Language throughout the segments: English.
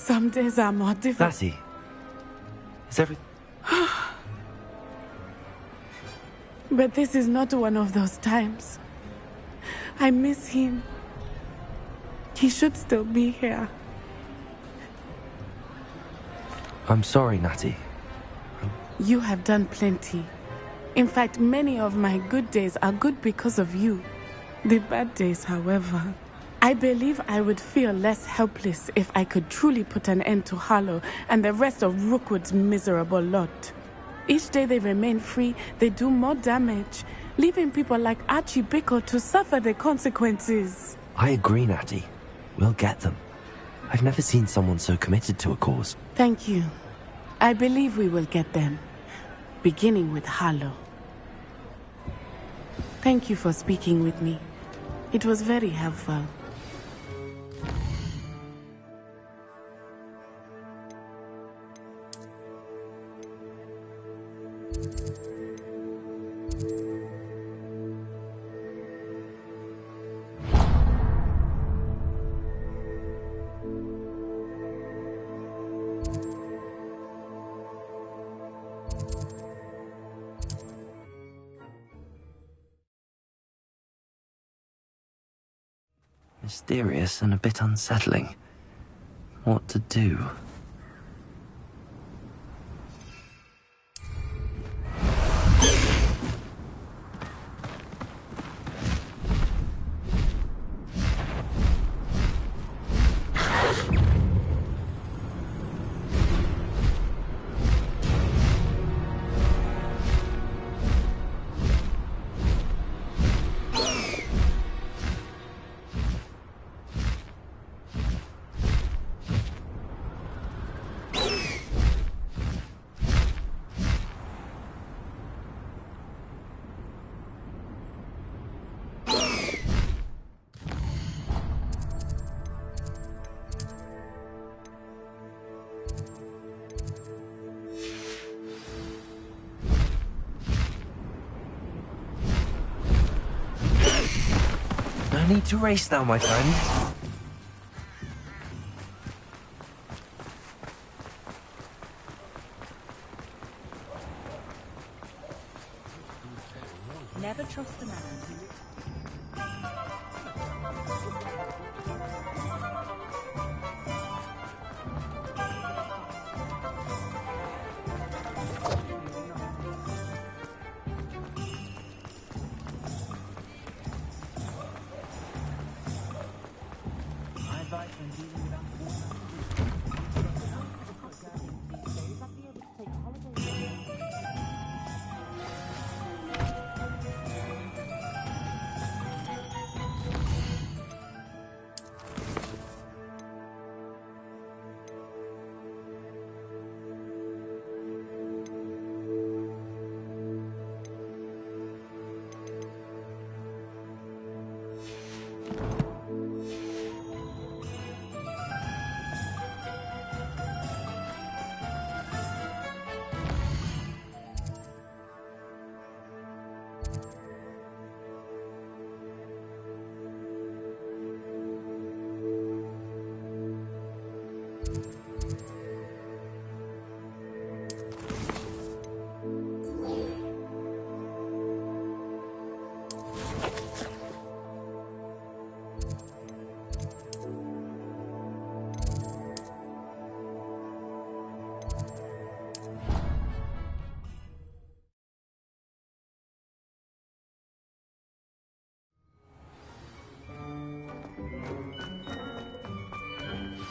Some days are more difficult. Natty, is everything... But this is not one of those times. I miss him. He should still be here. I'm sorry, Natty. You have done plenty. In fact, many of my good days are good because of you. The bad days, however. I believe I would feel less helpless if I could truly put an end to Harlow and the rest of Rookwood's miserable lot. Each day they remain free, they do more damage, leaving people like Archie Bickle to suffer the consequences. I agree, Natty. We'll get them. I've never seen someone so committed to a cause. Thank you. I believe we will get them. Beginning with Harlow. Thank you for speaking with me. It was very helpful. Mysterious and a bit unsettling. What to do? No need to race now, my friend. Never trust a man who...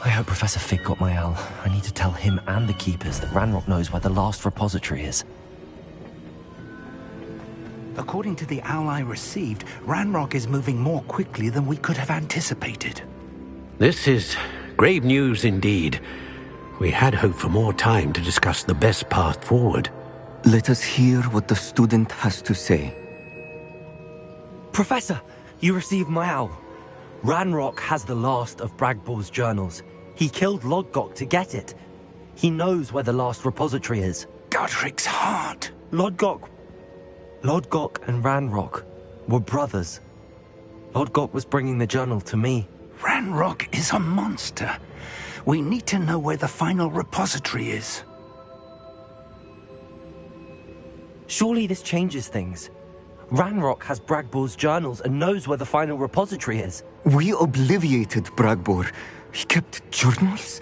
I hope Professor Fig got my owl. I need to tell him and the Keepers that Ranrock knows where the last repository is. According to the owl I received, Ranrock is moving more quickly than we could have anticipated. This is grave news indeed. We had hoped for more time to discuss the best path forward. Let us hear what the student has to say. Professor, you received my owl. Ranrock has the last of Bragball's journals. He killed Lodgok to get it. He knows where the last repository is. Godric's heart. Lodgok and Ranrock were brothers. Lodgok was bringing the journal to me. Ranrock is a monster. We need to know where the final repository is. Surely this changes things. Ranrock has Bragbor's journals and knows where the final repository is. We obliviated Bragbor. He kept journals?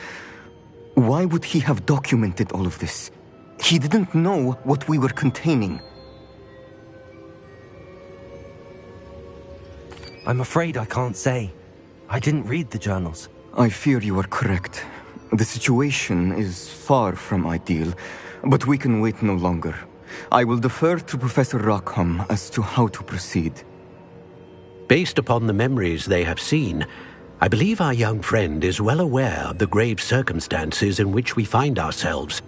Why would he have documented all of this? He didn't know what we were containing. I'm afraid I can't say. I didn't read the journals. I fear you are correct. The situation is far from ideal, but we can wait no longer. I will defer to Professor Rockham as to how to proceed. Based upon the memories they have seen, I believe our young friend is well aware of the grave circumstances in which we find ourselves.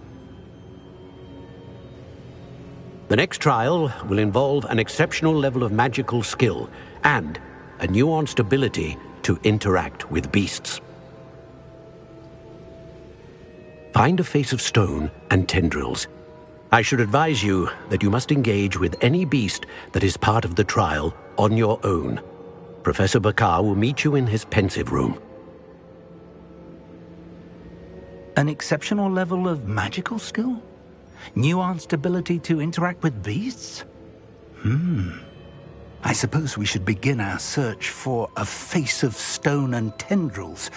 The next trial will involve an exceptional level of magical skill and a nuanced ability to interact with beasts. Find a face of stone and tendrils. I should advise you that you must engage with any beast that is part of the trial on your own. Professor Bakar will meet you in his pensive room. An exceptional level of magical skill? Nuanced ability to interact with beasts? I suppose we should begin our search for a face of stone and tendrils,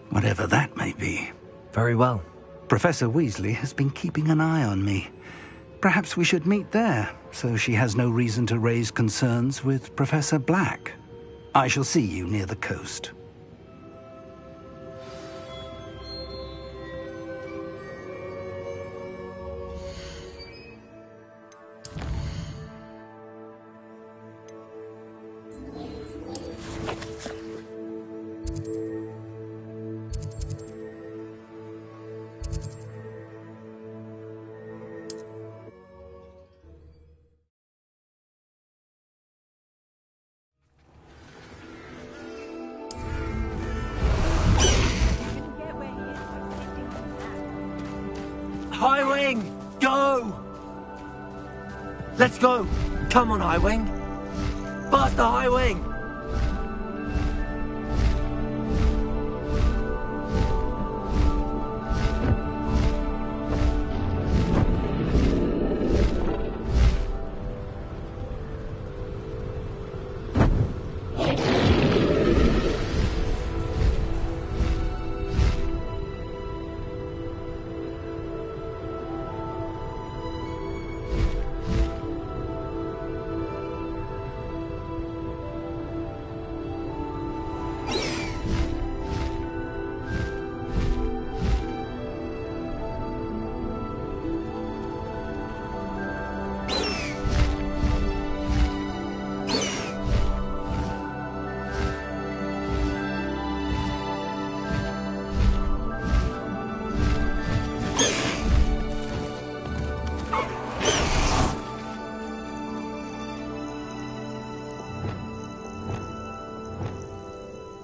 whatever that may be. Very well. Professor Weasley has been keeping an eye on me. Perhaps we should meet there, so she has no reason to raise concerns with Professor Black. I shall see you near the coast. High Wing, go! Let's go! Come on, High Wing! Faster, High Wing!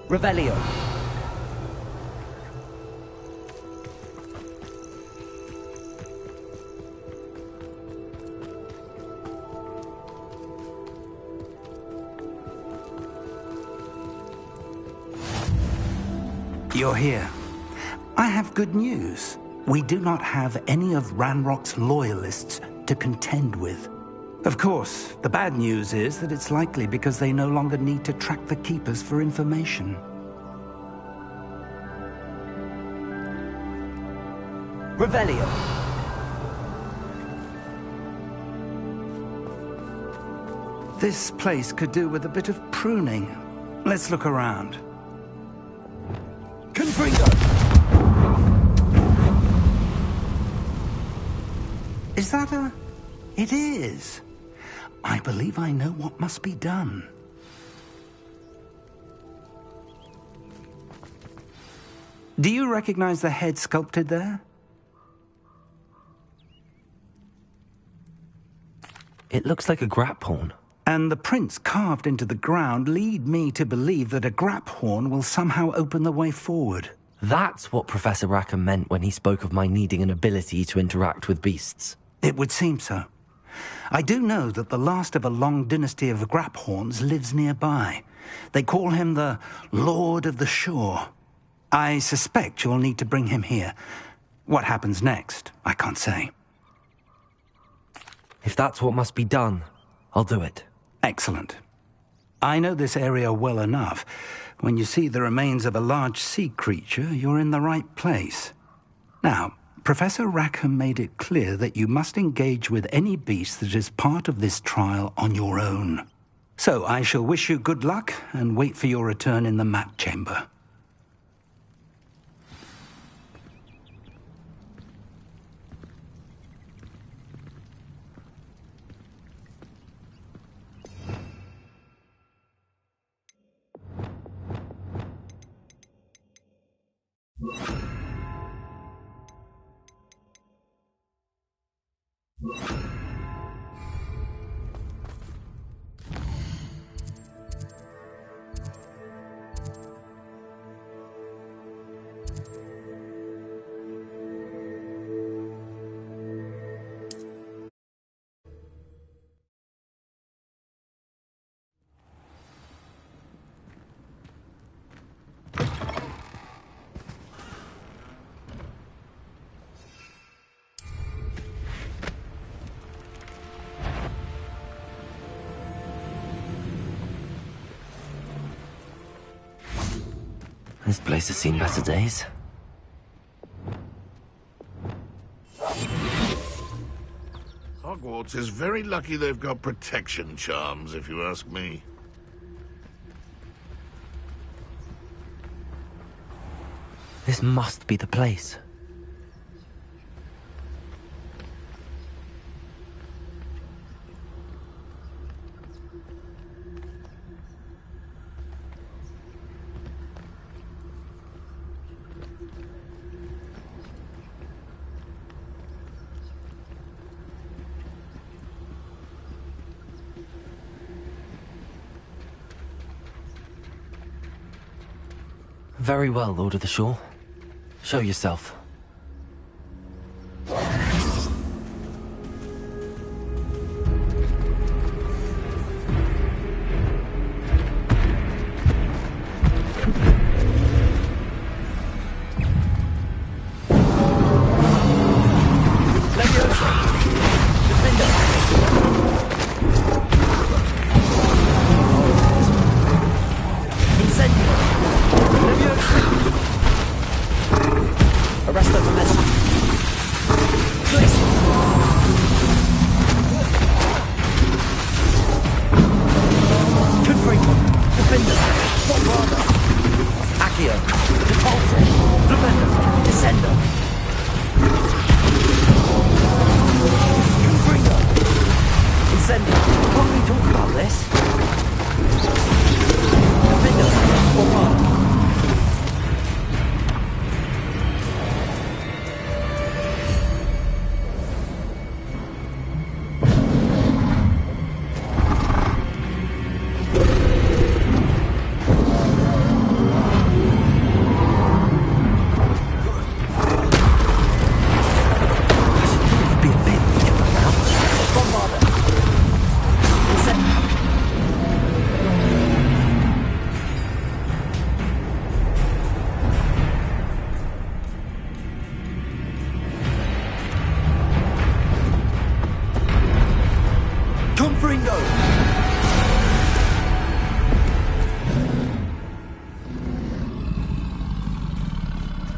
Revelio. You're here. I have good news. We do not have any of Ranrock's loyalists to contend with. Of course, the bad news is that it's likely because they no longer need to track the Keepers for information. Revelio. This place could do with a bit of pruning. Let's look around. Confringo! Is that a... It is. I believe I know what must be done. Do you recognize the head sculpted there? It looks like a graphorn. And the prints carved into the ground lead me to believe that a graphorn will somehow open the way forward. That's what Professor Rackham meant when he spoke of my needing an ability to interact with beasts. It would seem so. I do know that the last of a long dynasty of graphorns lives nearby. They call him the Lord of the Shore. I suspect you'll need to bring him here. What happens next, I can't say. If that's what must be done, I'll do it. Excellent. I know this area well enough. When you see the remains of a large sea creature, you're in the right place. Now, Professor Rackham made it clear that you must engage with any beast that is part of this trial on your own. So I shall wish you good luck and wait for your return in the map chamber. This place has seen better days. Hogwarts is very lucky they've got protection charms, if you ask me. This must be the place. Very well, Lord of the Shore. Show yourself.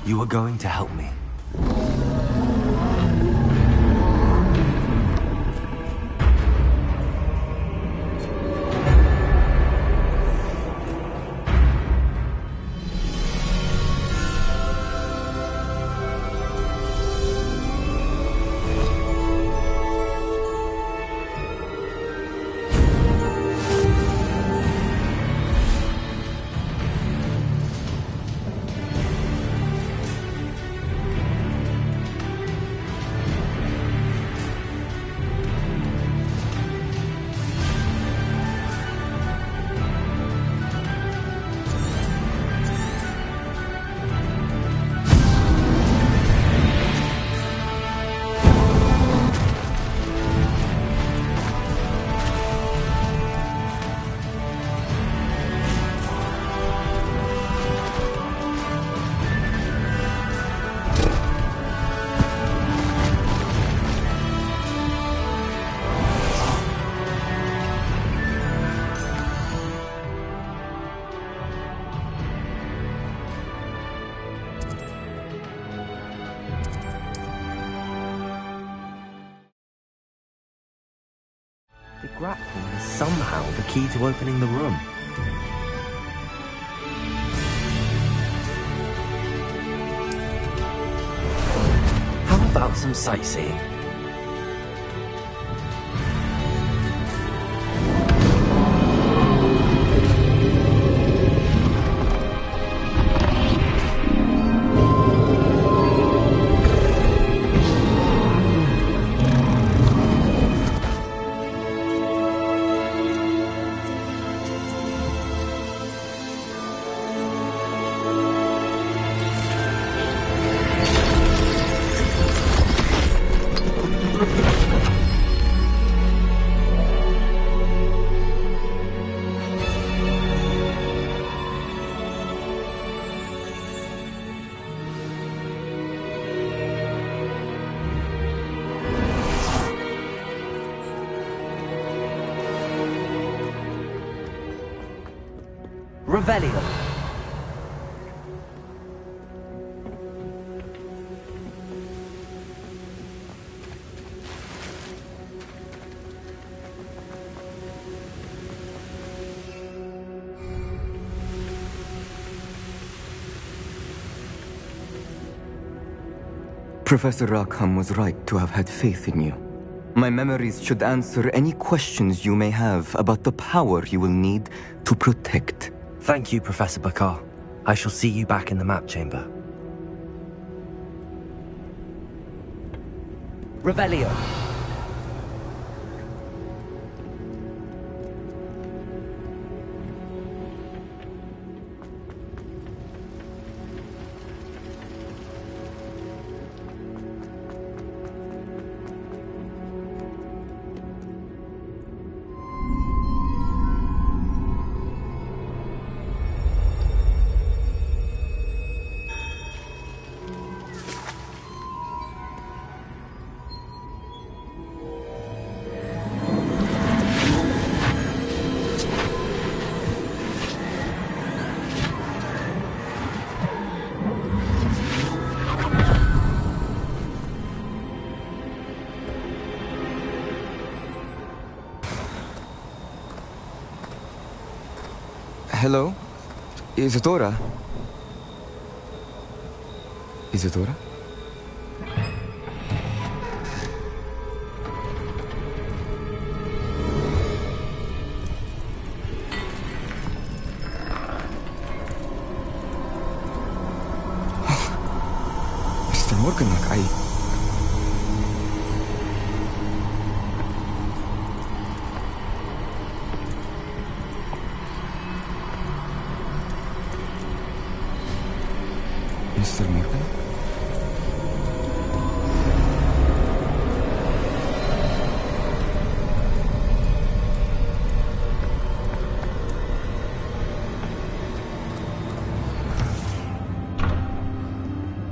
You are going to help me. The grapple is somehow the key to opening the room. How about some sightseeing? Revelio. Professor Rackham was right to have had faith in you. My memories should answer any questions you may have about the power you will need to protect. Thank you, Professor Bakar. I shall see you back in the map chamber. Revelio. Hello? Isadora? Isadora? Mr. Morganlock, Mr. Morgan?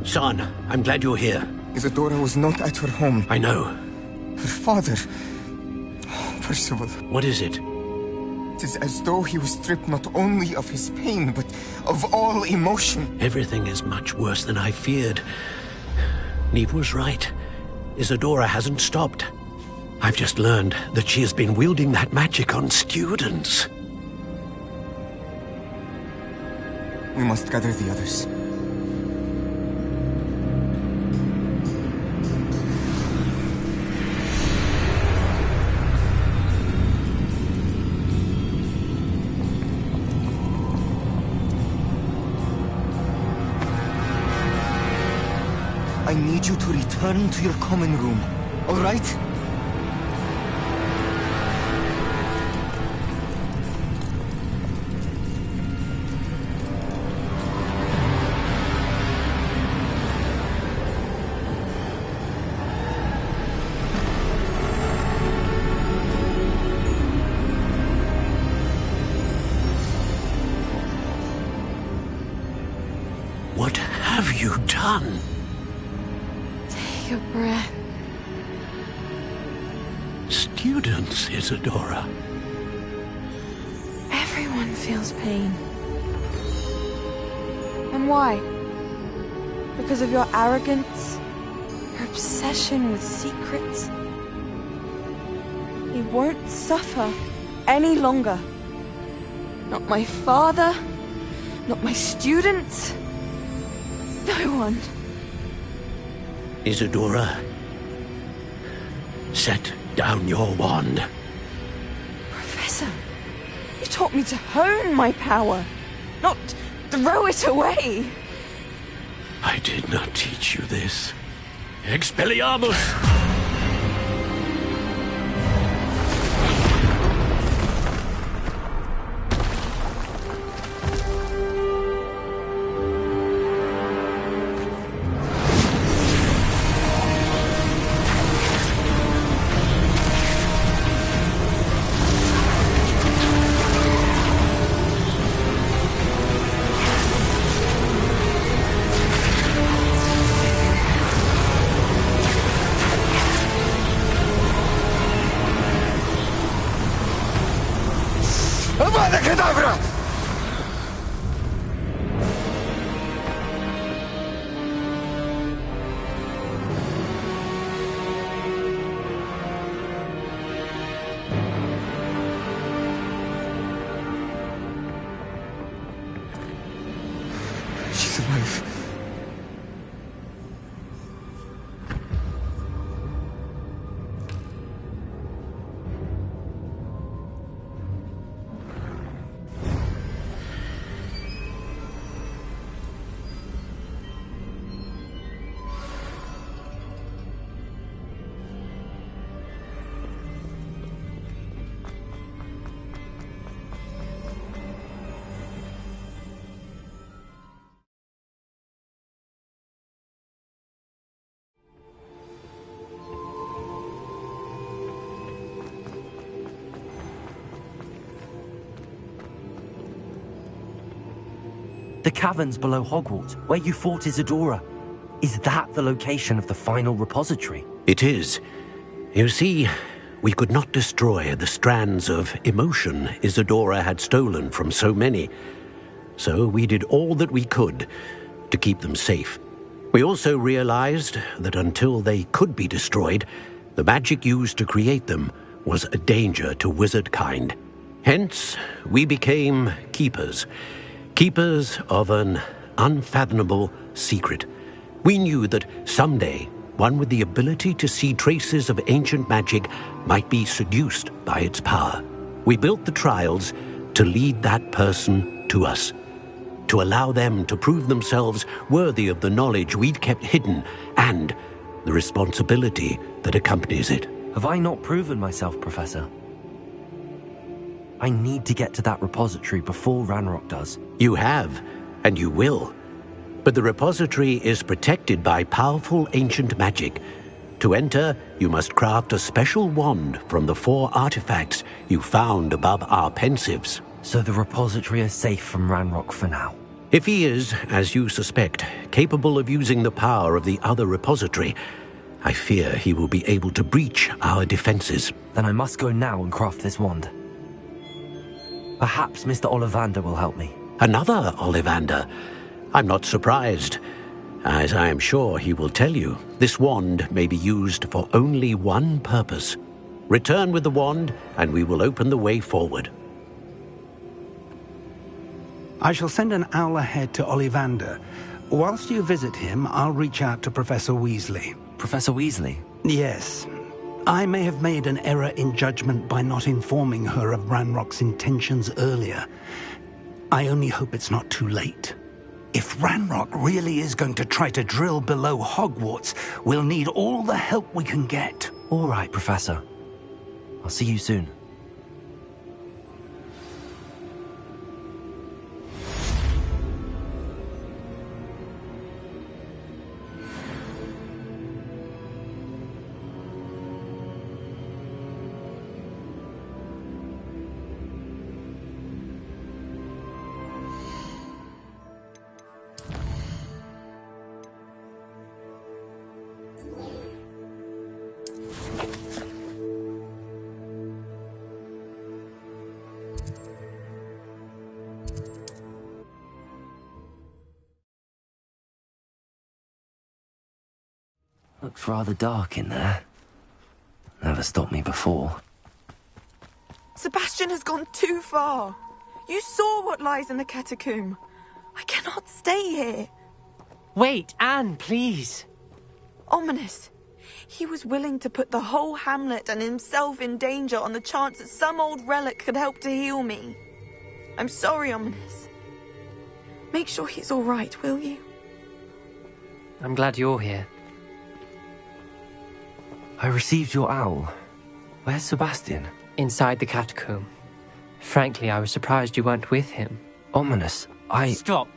Son, I'm glad you're here. Isadora was not at her home. I know. Her father... Percival. What is it? It is as though he was stripped not only of his pain, but of all emotion. Everything is much worse than I feared. Neve was right. Isadora hasn't stopped. I've just learned that she has been wielding that magic on students. We must gather the others. I need you to return to your common room, all right? What have you done? Take a breath. Students, Isadora. Everyone feels pain. And why? Because of your arrogance? Your obsession with secrets? He won't suffer any longer. Not my father, not my students, no one. Isadora, set down your wand. Professor, you taught me to hone my power, not throw it away. I did not teach you this. Expelliarmus! She's alive. The caverns below Hogwarts, where you fought Isadora. Is that the location of the final repository? It is. You see, we could not destroy the strands of emotion Isadora had stolen from so many. So we did all that we could to keep them safe. We also realized that until they could be destroyed, the magic used to create them was a danger to wizard kind. Hence, we became keepers. Keepers of an unfathomable secret. We knew that someday, one with the ability to see traces of ancient magic might be seduced by its power. We built the trials to lead that person to us, to allow them to prove themselves worthy of the knowledge we'd kept hidden and the responsibility that accompanies it. Have I not proven myself, Professor? I need to get to that repository before Ranrock does. You have, and you will. But the repository is protected by powerful ancient magic. To enter, you must craft a special wand from the 4 artifacts you found above our pensives. So the repository is safe from Ranrock for now. If he is, as you suspect, capable of using the power of the other repository, I fear he will be able to breach our defenses. Then I must go now and craft this wand. Perhaps Mr. Ollivander will help me. Another Ollivander? I'm not surprised. As I am sure he will tell you, this wand may be used for only one purpose. Return with the wand, and we will open the way forward. I shall send an owl ahead to Ollivander. Whilst you visit him, I'll reach out to Professor Weasley. Professor Weasley? Yes. I may have made an error in judgment by not informing her of Ranrock's intentions earlier. I only hope it's not too late. If Ranrock really is going to try to drill below Hogwarts, we'll need all the help we can get. All right, Professor. I'll see you soon. Looks rather dark in there. Never stopped me before. Sebastian has gone too far. You saw what lies in the catacomb. I cannot stay here. Wait, Anne, please. Ominous. He was willing to put the whole hamlet and himself in danger on the chance that some old relic could help to heal me. I'm sorry, Ominous. Make sure he's all right, will you? I'm glad you're here. I received your owl. Where's Sebastian? Inside the catacomb. Frankly, I was surprised you weren't with him. Ominous, Stop!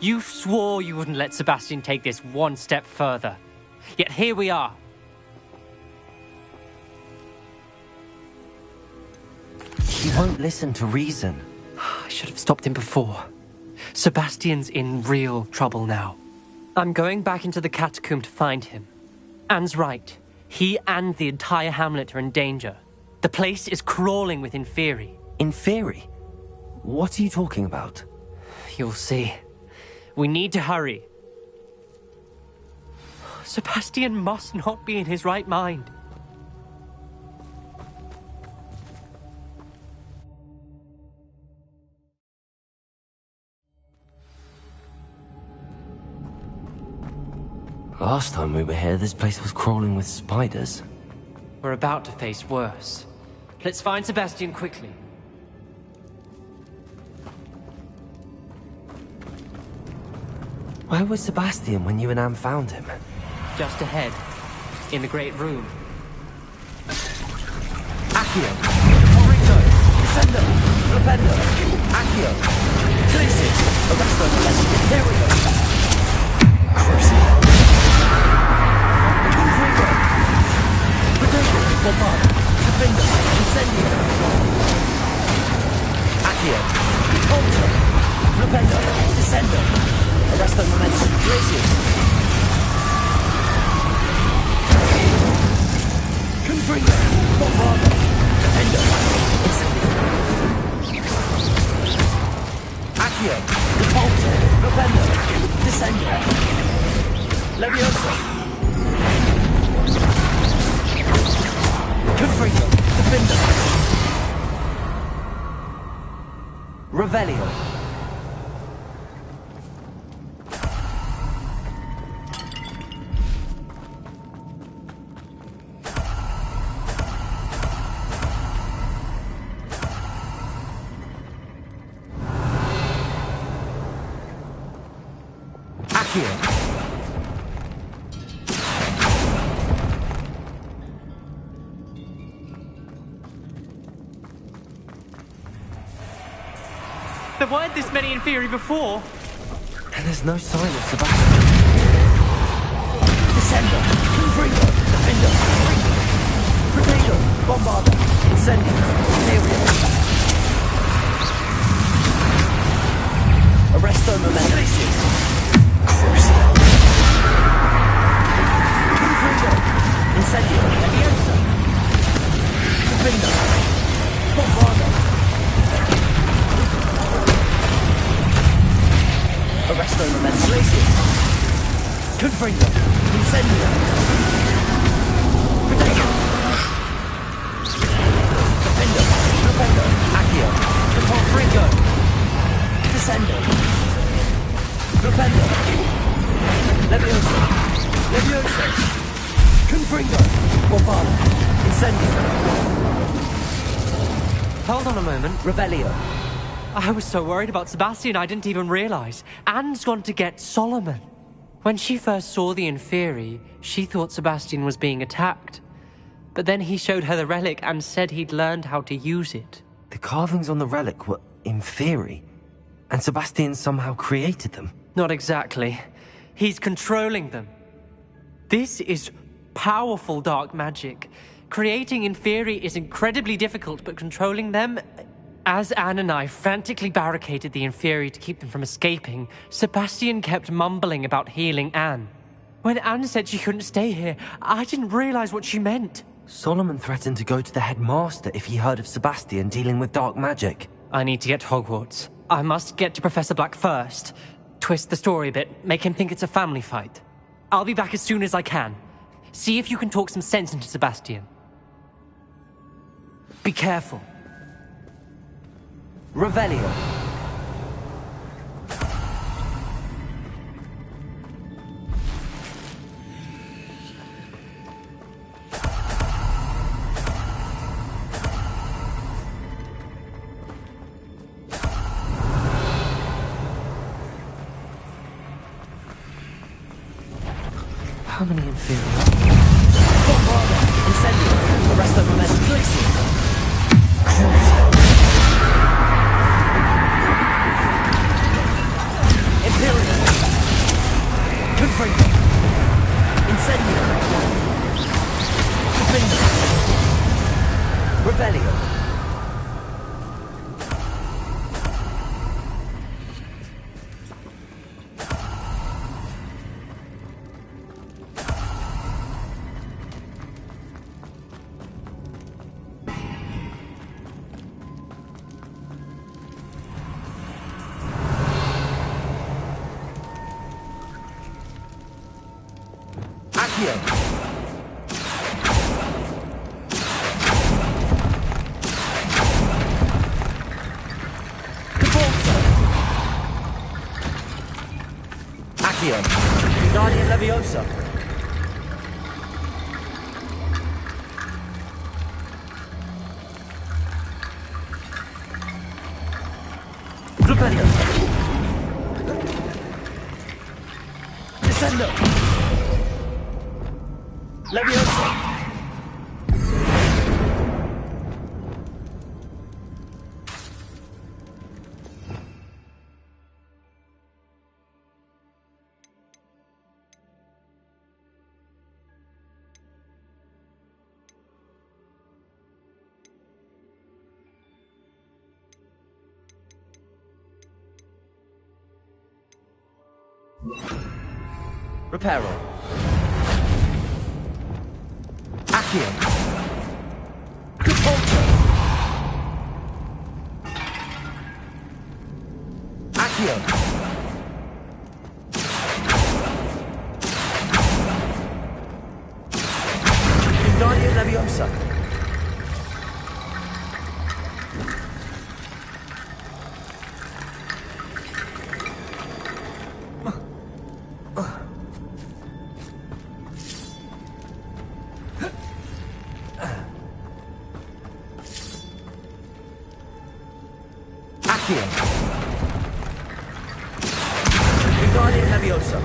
You swore you wouldn't let Sebastian take this one step further. Yet here we are. He won't listen to reason. I should have stopped him before. Sebastian's in real trouble now. I'm going back into the catacomb to find him. Anne's right. He and the entire hamlet are in danger. The place is crawling with Inferi. Inferi? What are you talking about? You'll see. We need to hurry. Sebastian must not be in his right mind. Last time we were here, this place was crawling with spiders. We're about to face worse. Let's find Sebastian quickly. Where was Sebastian when you and Anne found him? Just ahead, in the great room. Accio! Torito! Descendo! Flipendo! Accio! Crisis! Arresto! Here we go! Cruci! Confrigo! Potato! Bombard! Defender! Incendio! Accio! Contra! Flipendo! Descendo! Arresto momentum! Crisis! Confrigo! Bombardo! Defender! Incendio! Accio! Repulsor! Flipendo! Descendo! Levioso! Confrigo! Defender! Revelio! There weren't this many Inferi before. And there's no sign of Sebastian. Descender! Confrigo! Defender! Potato! Bombarder! Incendio! Stereo! Arresto momentum! Cruci! Confrigo! Incendio! Levioso! Defender! Bombarder! Arresto momentum! Confrigo! Incendio! Potato! Defender! Defender! Accio! Confrigo! Descendo! Defender! Levioso! Levioso! Confrigo! Bombardo! Incendio! Hold on a moment. Revelio! I was so worried about Sebastian I didn't even realize. Anne's gone to get Solomon. When she first saw the Inferi, she thought Sebastian was being attacked. But then he showed her the relic and said he'd learned how to use it. The carvings on the relic were Inferi, and Sebastian somehow created them. Not exactly. He's controlling them. This is powerful dark magic. Creating Inferi is incredibly difficult, but controlling them... As Anne and I frantically barricaded the Inferi to keep them from escaping, Sebastian kept mumbling about healing Anne. When Anne said she couldn't stay here, I didn't realize what she meant. Solomon threatened to go to the headmaster if he heard of Sebastian dealing with dark magic. I need to get to Hogwarts. I must get to Professor Black first. Twist the story a bit, make him think it's a family fight. I'll be back as soon as I can. See if you can talk some sense into Sebastian. Be careful. Revelio. How many inferior? Incendio. The rest of them is Glacier. Imperial. Confringo. Incendio. Defender. Revelio. Accio. Caporzo. Accio. Guardian Leviosa. Revelio. Descendo. Leviosa. Reparo. Accio. Caporzo. Accio. Guardian Leviosa. Accio. Guardian Leviosa.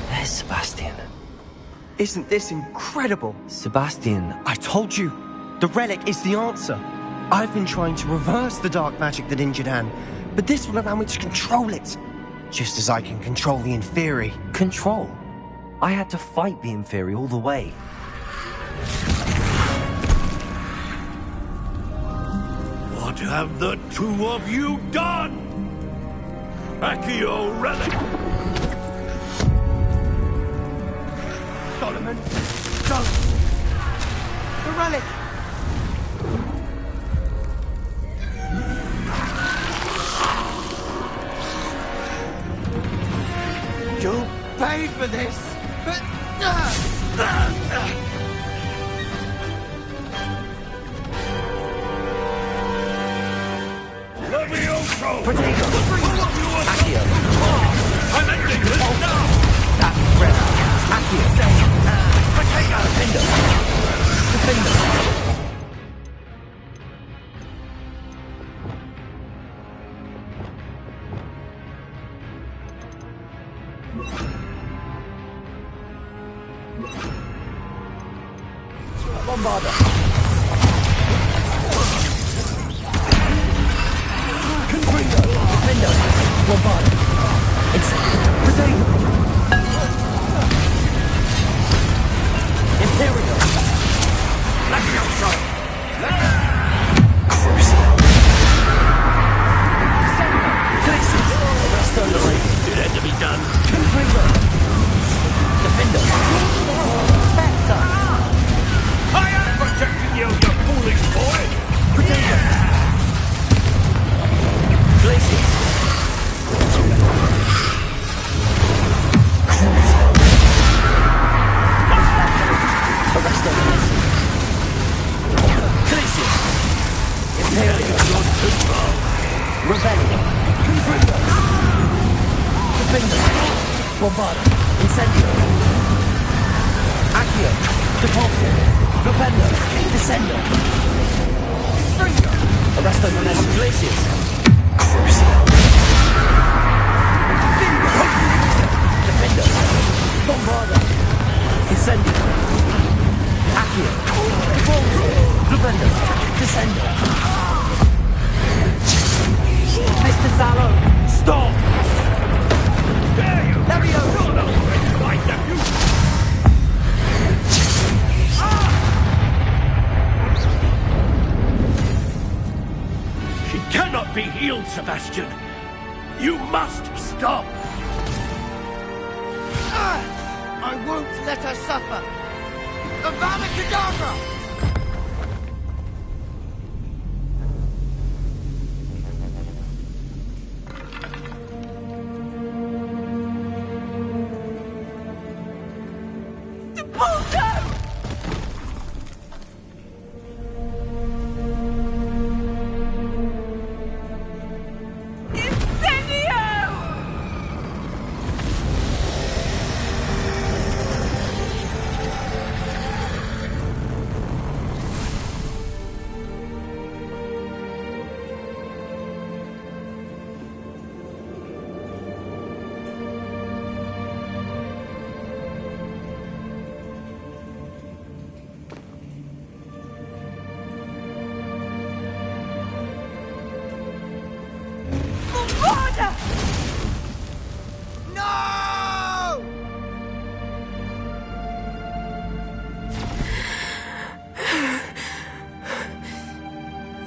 There's Sebastian. Isn't this incredible? Sebastian, I told you, the relic is the answer. I've been trying to reverse the dark magic that injured Anne, but this will allow me to control it. Just as I can control the Inferi. control. I had to fight the Inferi all the way. What have the two of you done? Accio Relic! Solomon, don't! The relic! You'll pay for this! Levioso! Protego! Accio! I'm ending this now! That's red. Accio! Protego! Defender! Defender! Bombarda! Confringo! Defender! Bombarda! Incendio! Protego! Imperial! Levioso! Cruiser! Glacier! Rest on the lane! It had to be done. Confringo! Defender! Spectre! I am protecting you, you foolish boy! Protego! Glacier! Revelio. Confringo. Defendo. Bombarda. Incendio. Accio. Depulso. Propendo. Descendo. Confringo. Arresto Vanessa Glacius. Crucio. Defendo. Bombarda. Incendio. Accio. Depulso. Propendo. Descendo. Mr. Sallow, stop! Dare you! Levio! No, my nephew! She cannot be healed, Sebastian. You must stop. I won't let her suffer. Avada Kedavra!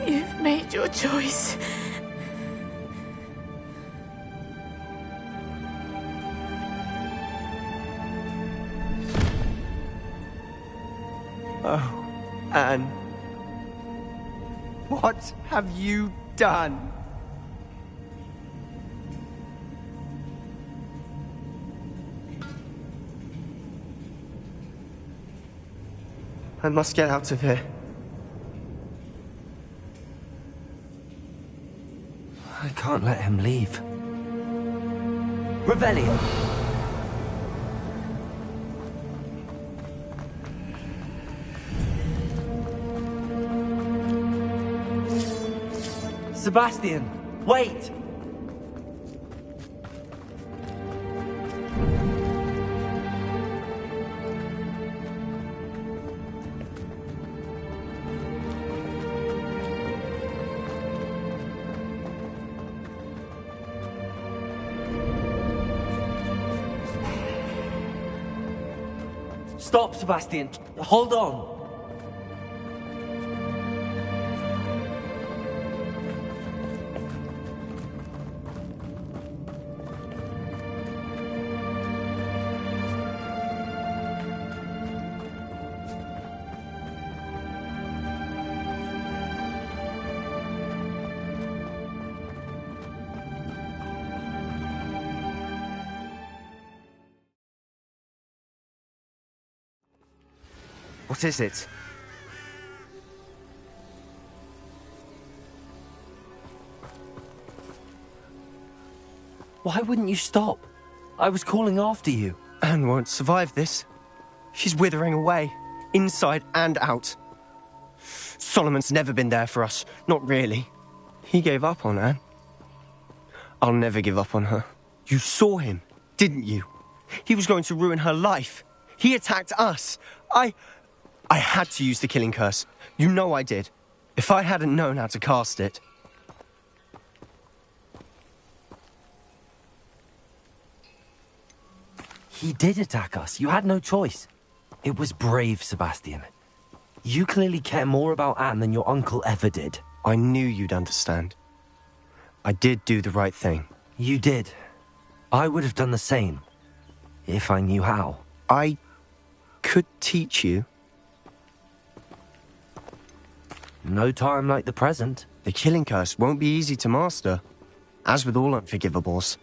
You've made your choice. Oh, Anne. What have you done? I must get out of here. I can't let him leave. Revelio. Sebastian, wait! Stop, Sebastian. Hold on. What is it? Why wouldn't you stop? I was calling after you. Anne won't survive this. She's withering away, inside and out. Solomon's never been there for us, not really. He gave up on Anne. I'll never give up on her. You saw him, didn't you? He was going to ruin her life. He attacked us. I had to use the killing curse. You know I did. If I hadn't known how to cast it... He did attack us. You had no choice. It was brave, Sebastian. You clearly care more about Anne than your uncle ever did. I knew you'd understand. I did do the right thing. You did. I would have done the same, if I knew how. I could teach you. No time like the present. The killing curse won't be easy to master. As with all unforgivables,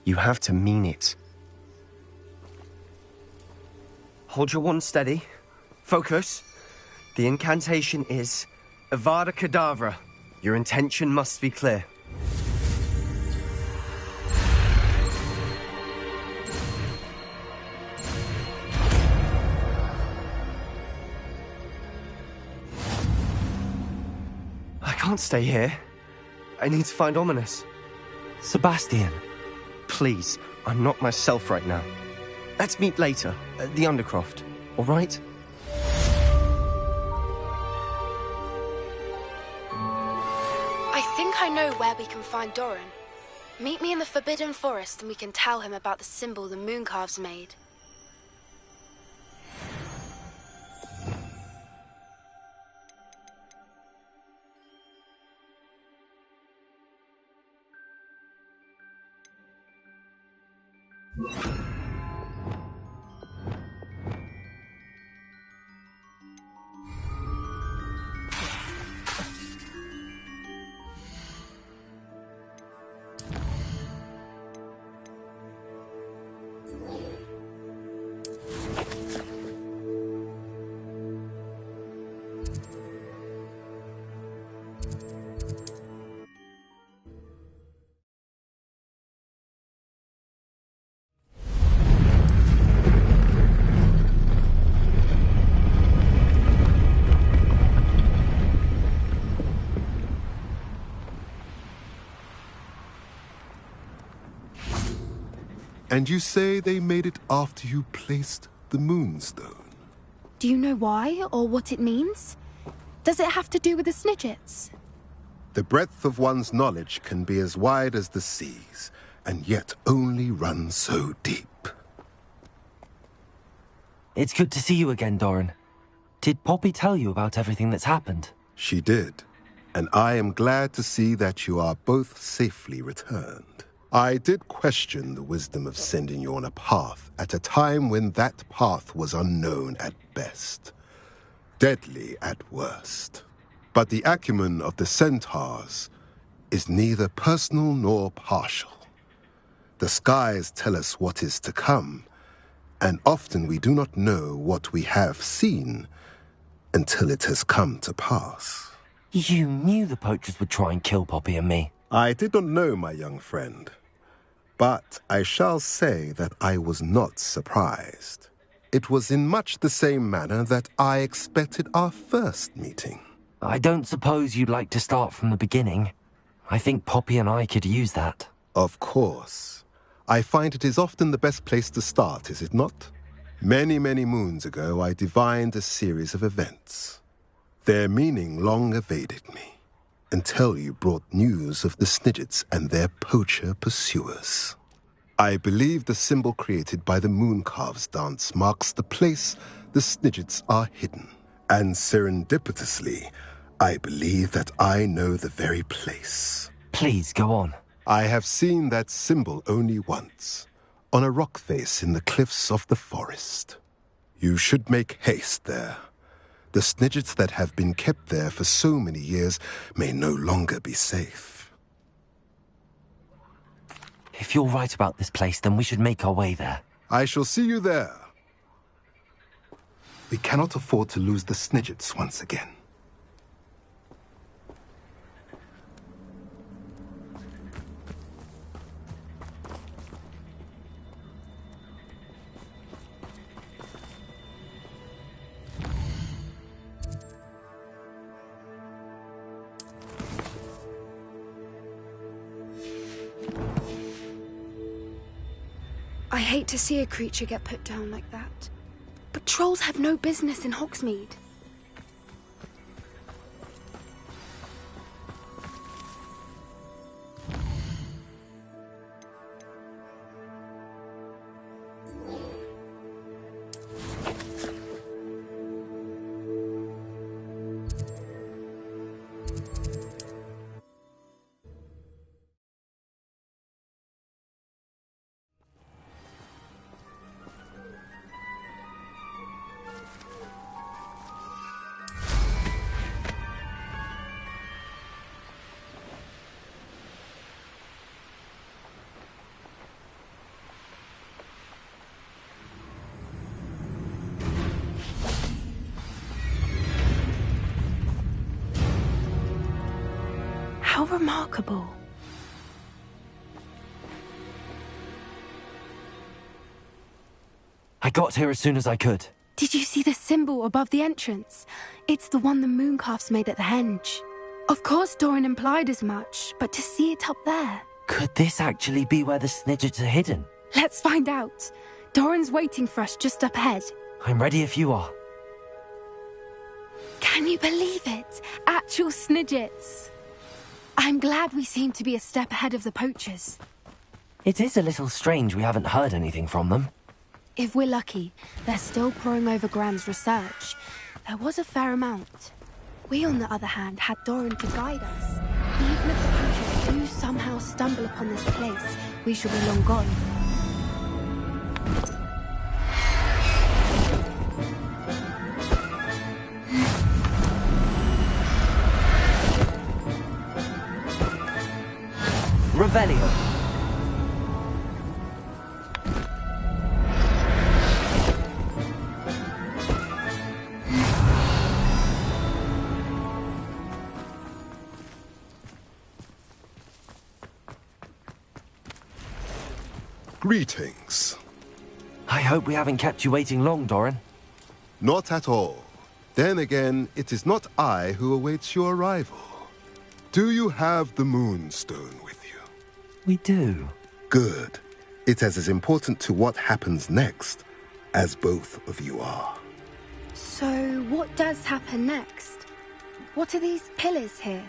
you have to mean it. Hold your wand steady. Focus. The incantation is Avada Kedavra. Your intention must be clear. can't stay here. I need to find Ominous. Sebastian. Please, I'm not myself right now. Let's meet later, at the Undercroft, all right? I think I know where we can find Doran. Meet me in the Forbidden Forest and we can tell him about the symbol the Mooncalves made. And you say they made it after you placed the Moonstone? Do you know why, or what it means? Does it have to do with the Snidgets? The breadth of one's knowledge can be as wide as the seas, and yet only run so deep. It's good to see you again, Doran. Did Poppy tell you about everything that's happened? She did, and I am glad to see that you are both safely returned. I did question the wisdom of sending you on a path at a time when that path was unknown at best, deadly at worst. But the acumen of the centaurs is neither personal nor partial. The skies tell us what is to come, and often we do not know what we have seen until it has come to pass. You knew the poachers would try and kill Poppy and me. I did not know, my young friend. But I shall say that I was not surprised. It was in much the same manner that I expected our first meeting. I don't suppose you'd like to start from the beginning. I think Poppy and I could use that. Of course. I find it is often the best place to start, is it not? Many, many moons ago, I divined a series of events. Their meaning long evaded me, until you brought news of the Snidgets and their poacher pursuers. I believe the symbol created by the Mooncalves dance marks the place the Snidgets are hidden. And serendipitously, I believe that I know the very place. Please, go on. I have seen that symbol only once, on a rock face in the cliffs of the forest. You should make haste there. The Snidgets that have been kept there for so many years may no longer be safe. If you're right about this place, then we should make our way there. I shall see you there. We cannot afford to lose the Snidgets once again. I hate to see a creature get put down like that. But trolls have no business in Hogsmeade. How remarkable. I got here as soon as I could. Did you see the symbol above the entrance? It's the one the Mooncalves made at the henge. Of course Doran implied as much, but to see it up there... Could this actually be where the Snidgets are hidden? Let's find out. Doran's waiting for us just up ahead. I'm ready if you are. Can you believe it? Actual Snidgets. I'm glad we seem to be a step ahead of the poachers. It is a little strange we haven't heard anything from them. If we're lucky, they're still poring over Gran's research. There was a fair amount. We, on the other hand, had Doran to guide us. Even if the poachers do somehow stumble upon this place, we shall be long gone. Revelio. Greetings. I hope we haven't kept you waiting long, Doran. Not at all. Then again, it is not I who awaits your arrival. Do you have the Moonstone with you? We do. Good. It is as important to what happens next as both of you are. So, what does happen next? What are these pillars here?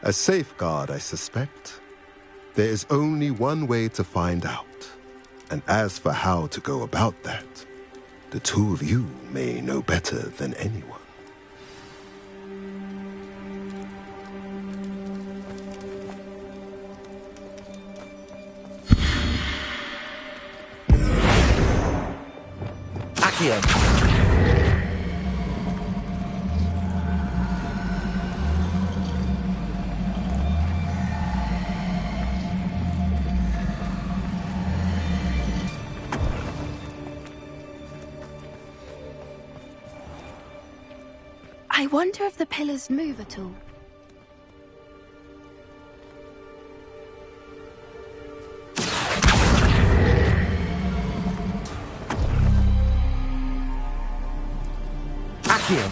A safeguard, I suspect. There is only one way to find out. And as for how to go about that, the two of you may know better than anyone. Accio. I wonder if the pillars move at all. Accio.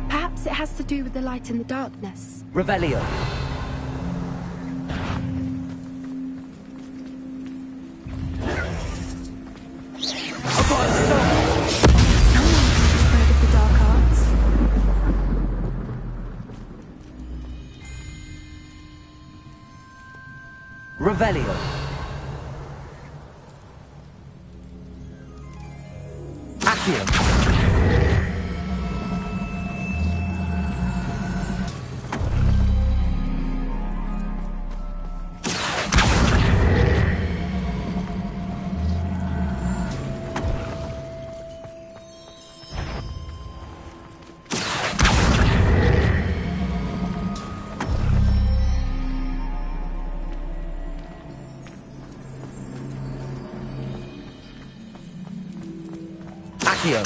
Perhaps it has to do with the light in the darkness. Revelio. Revelio. Accio. Accio.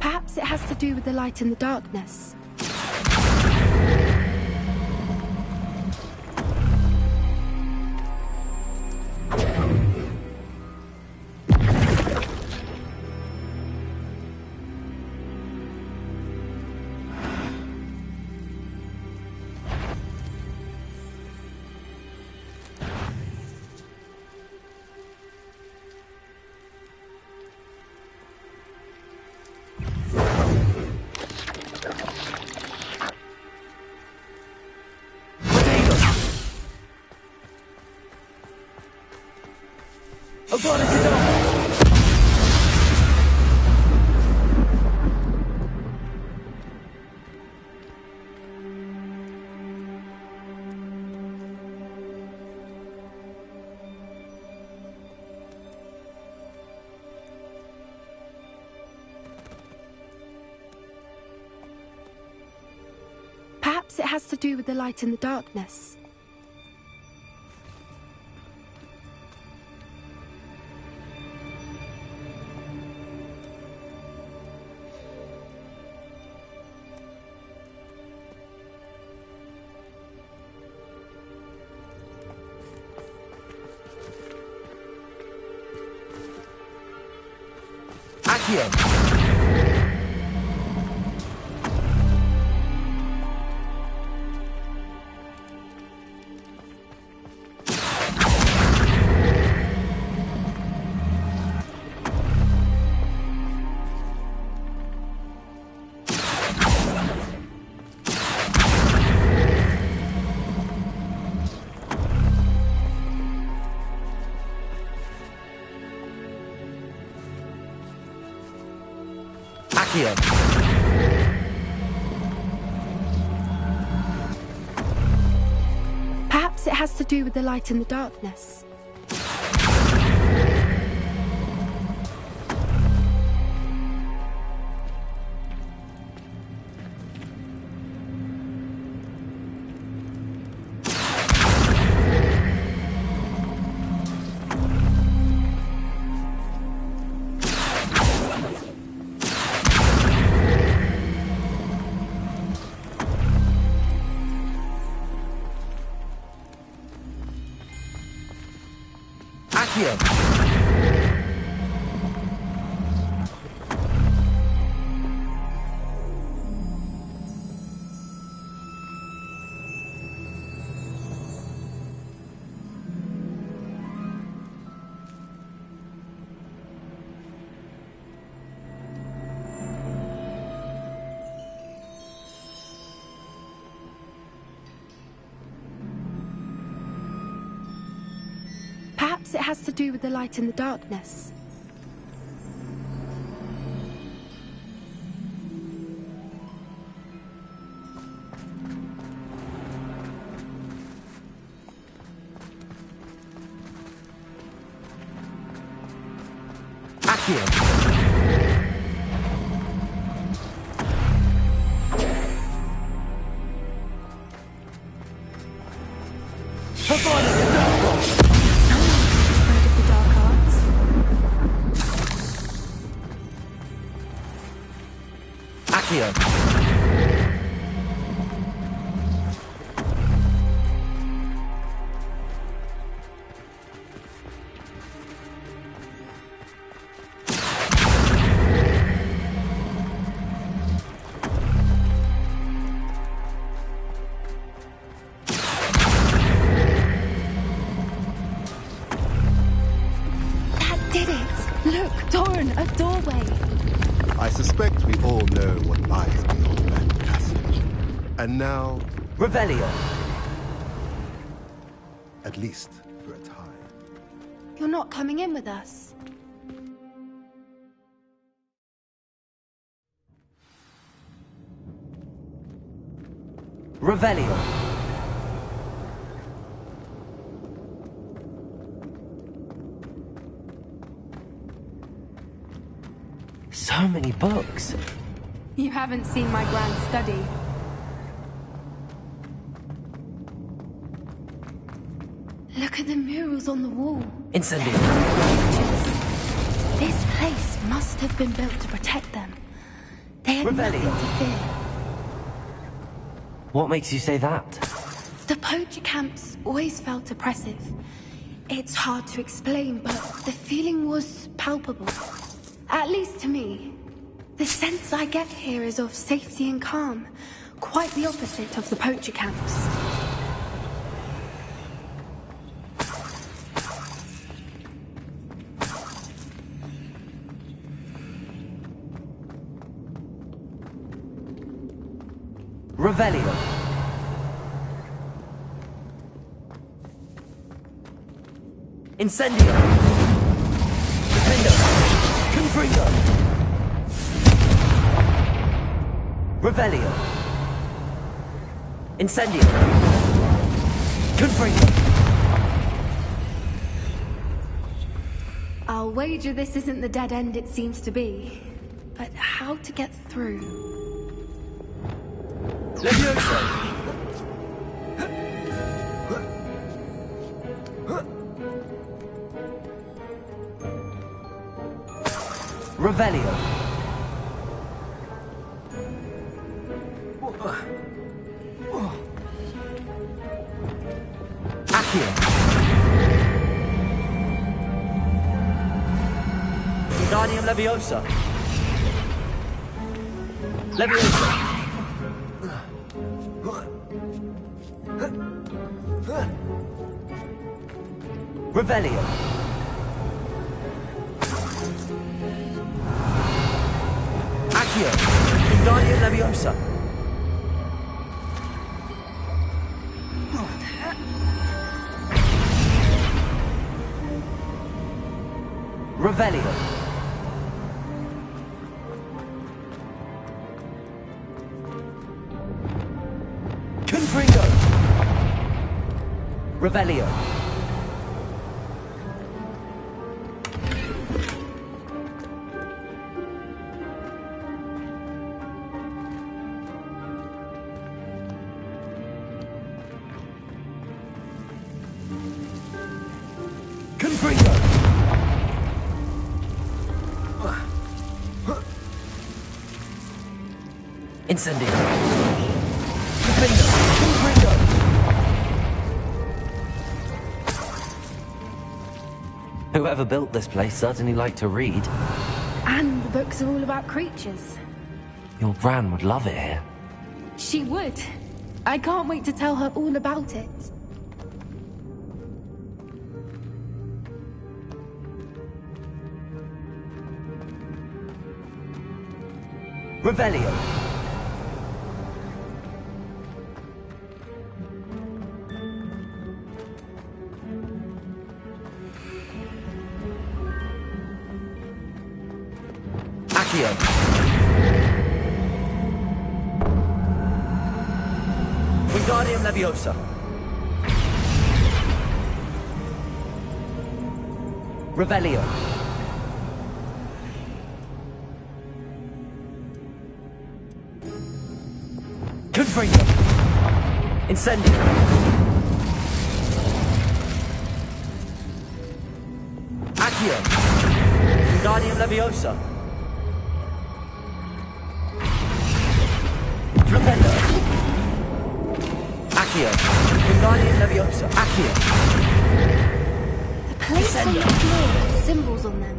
Perhaps it has to do with the light in the darkness. I've got it, Perhaps it has to do with the light and the darkness. Accio! Accio! Perhaps it has to do with the light and the darkness. Accio! Perhaps it has to do with the light and the darkness. Accio! Accio! That did it! Look, Doran, a doorway! I suspect we all know what lies beyond that passage. And now, Revelio! at least for a time. You're not coming in with us. Revelio! So many books. You haven't seen my grand study. Look at the murals on the wall. Incendio! This place must have been built to protect them. They had nothing to fear. What makes you say that? The poacher camps always felt oppressive. It's hard to explain, but the feeling was palpable. At least to me. The sense I get here is of safety and calm. Quite the opposite of the poacher camps. Revelio! Incendio! Defendo! Confringo! Revelio! Incendio! Confringo! I'll wager this isn't the dead end it seems to be. But how to get through? Levioso! Revelio. Accio. Wingardium Leviosa. Leviosa. Revelio. Accio. Wingardium Leviosa. Revelio. Confringo. Revelio. Confringo. Incendio. Confringo. Confringo. Whoever built this place certainly liked to read. And the books are all about creatures. Your Gran would love it here. She would. I can't wait to tell her all about it. Revelio. Accio. Wingardium Leviosa. Revelio. Confringo. Incendio. Accio. Wingardium Leviosa. Revelio. Accio. Wingardium Leviosa. Accio. The plates on the floor have symbols on them.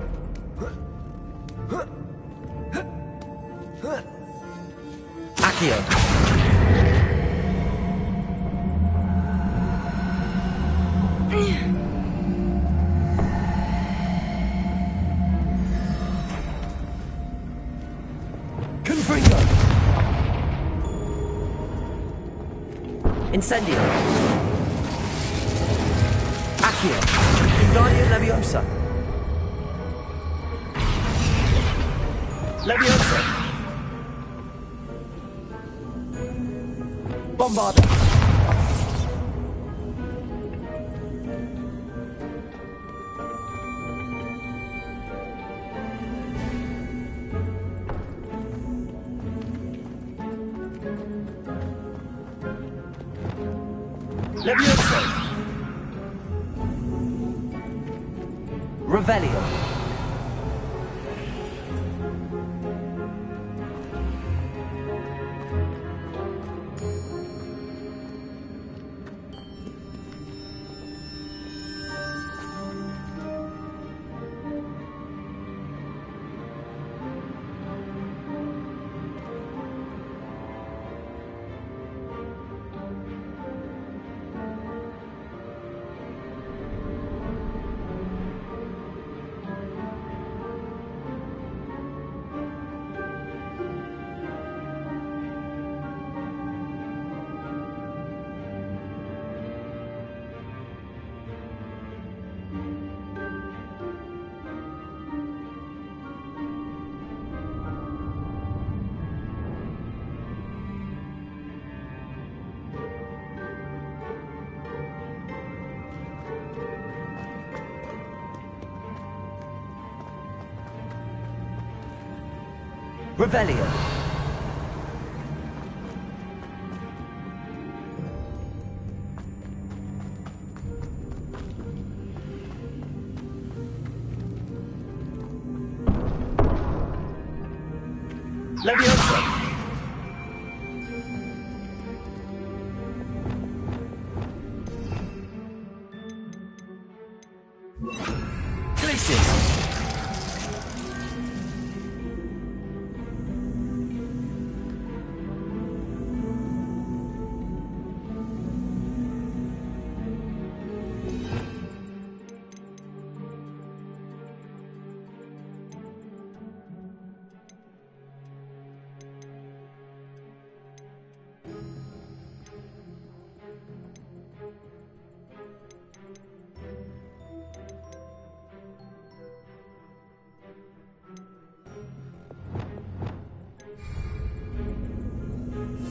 Accio. Confringo. Incendio. Accio. Wingardium Leviosa. Leviosa. Bombarda. Leviosa. Revelio. Revelio. Leviosa! Glacius!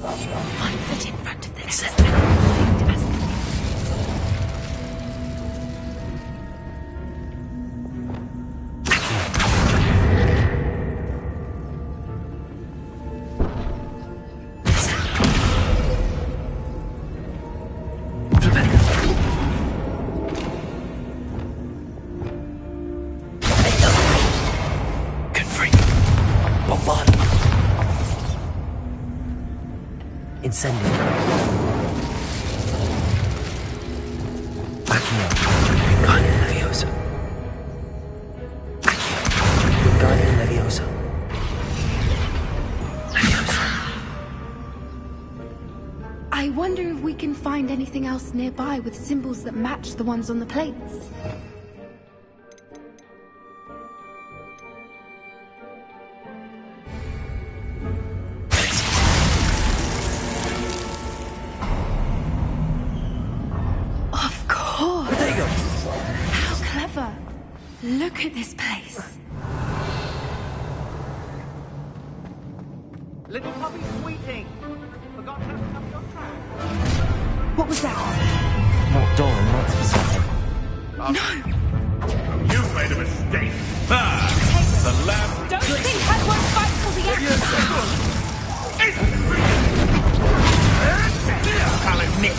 One foot in front of this. Incendio. Accio. Wingardium Leviosa. Accio. Wingardium Leviosa. Leviosa. I wonder if we can find anything else nearby with symbols that match the ones on the plates. Look at this place. Little puppy squeaking. Forgot to have up your track. What was that? Not Doran, that's for certain. No! You've made a mistake. Ah! The lamb... Don't think I won't fight for the I'll admit.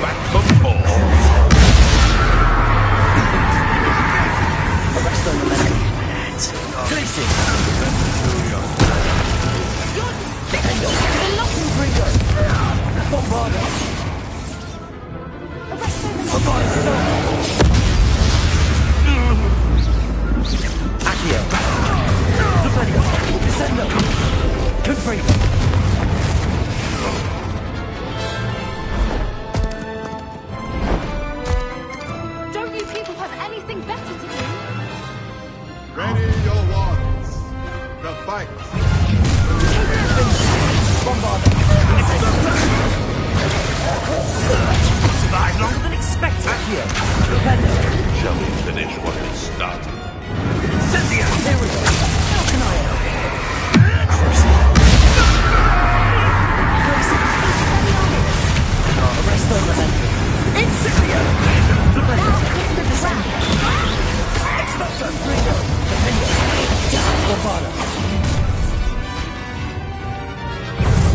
Back for more. Arrest on the man. Glacius! Bombarda! Accio! Dupedio! Descendo! Confredo! Don't you people have anything better to do? Ready your wands. The fight. Survived longer than expected. Accio. Shall we finish what we started? Cynthia! Here we go. How can I help? Arrest on the men. Incendio! Expulso! Fredo! Defendo! Bombarda!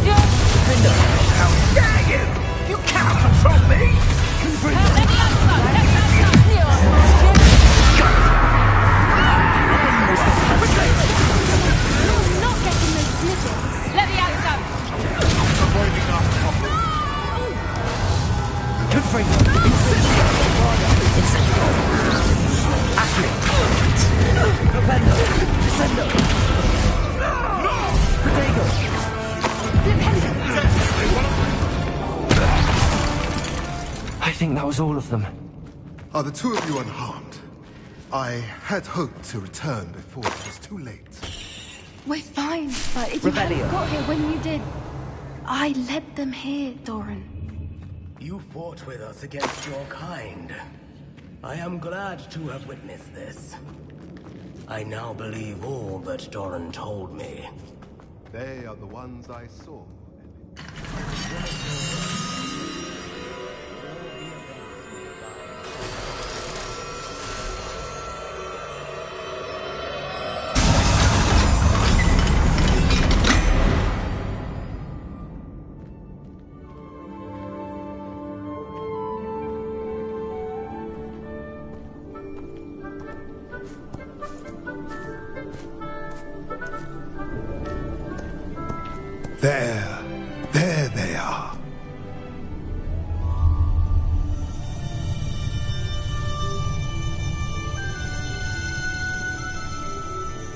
Defendo! How dare you! You cannot control me! Confredo! You're not getting those snitches. Let me out some. Avoiding our problem. Confredo! Incendio! Bombarda! Incendio! Accio! Defendo! Descendo! Protego! I think that was all of them. Are the two of you unharmed? I had hoped to return before it was too late. We're fine, but if you hadn't got here when you did, I led them here, Doran. You fought with us against your kind. I am glad to have witnessed this. I now believe all that Doran told me. They are the ones I saw. There they are.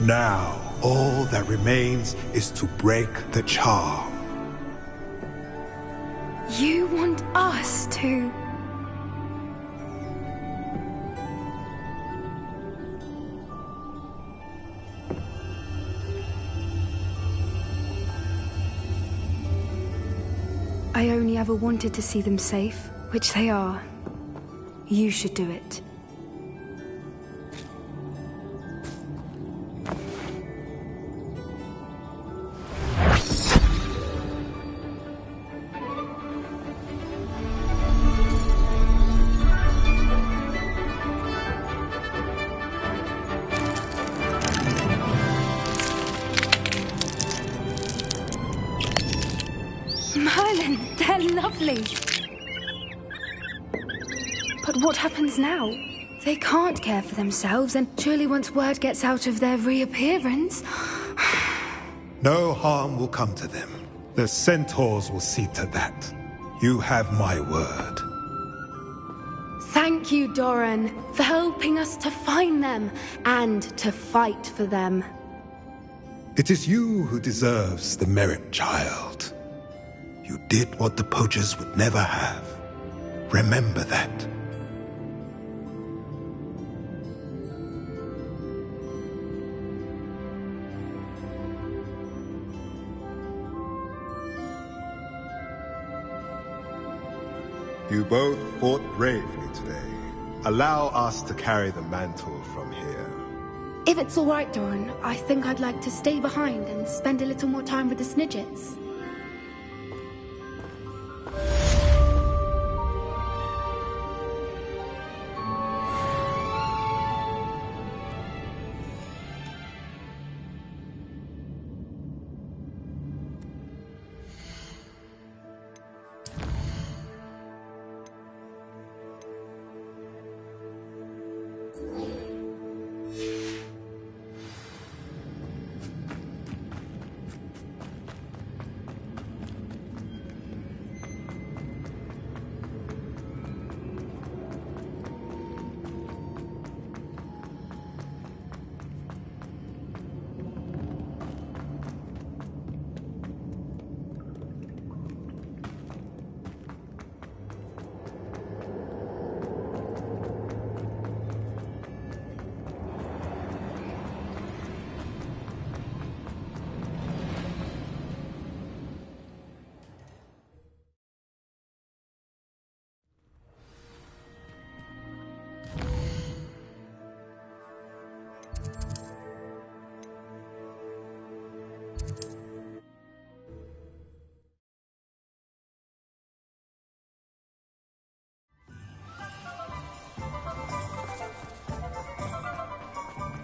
Now, all that remains is to break the charm. You want us to... I only ever wanted to see them safe, which they are. You should do it. Merlin, they're lovely. But what happens now? They can't care for themselves, and surely once word gets out of their reappearance... No harm will come to them. The centaurs will see to that. You have my word. Thank you, Doran, for helping us to find them, and to fight for them. It is you who deserves the merit, child. You did what the poachers would never have. Remember that. You both fought bravely today. Allow us to carry the mantle from here. If it's all right, Doran, I think I'd like to stay behind and spend a little more time with the Snidgets.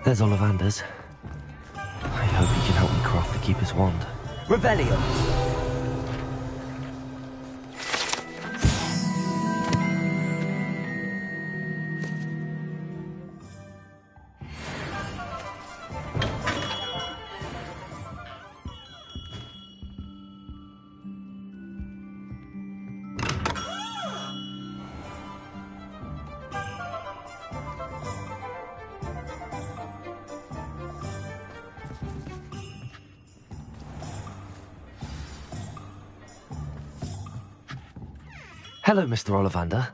There's Ollivander's. I hope he can help me craft the Keeper's wand. Revelio! Hello, Mr. Ollivander.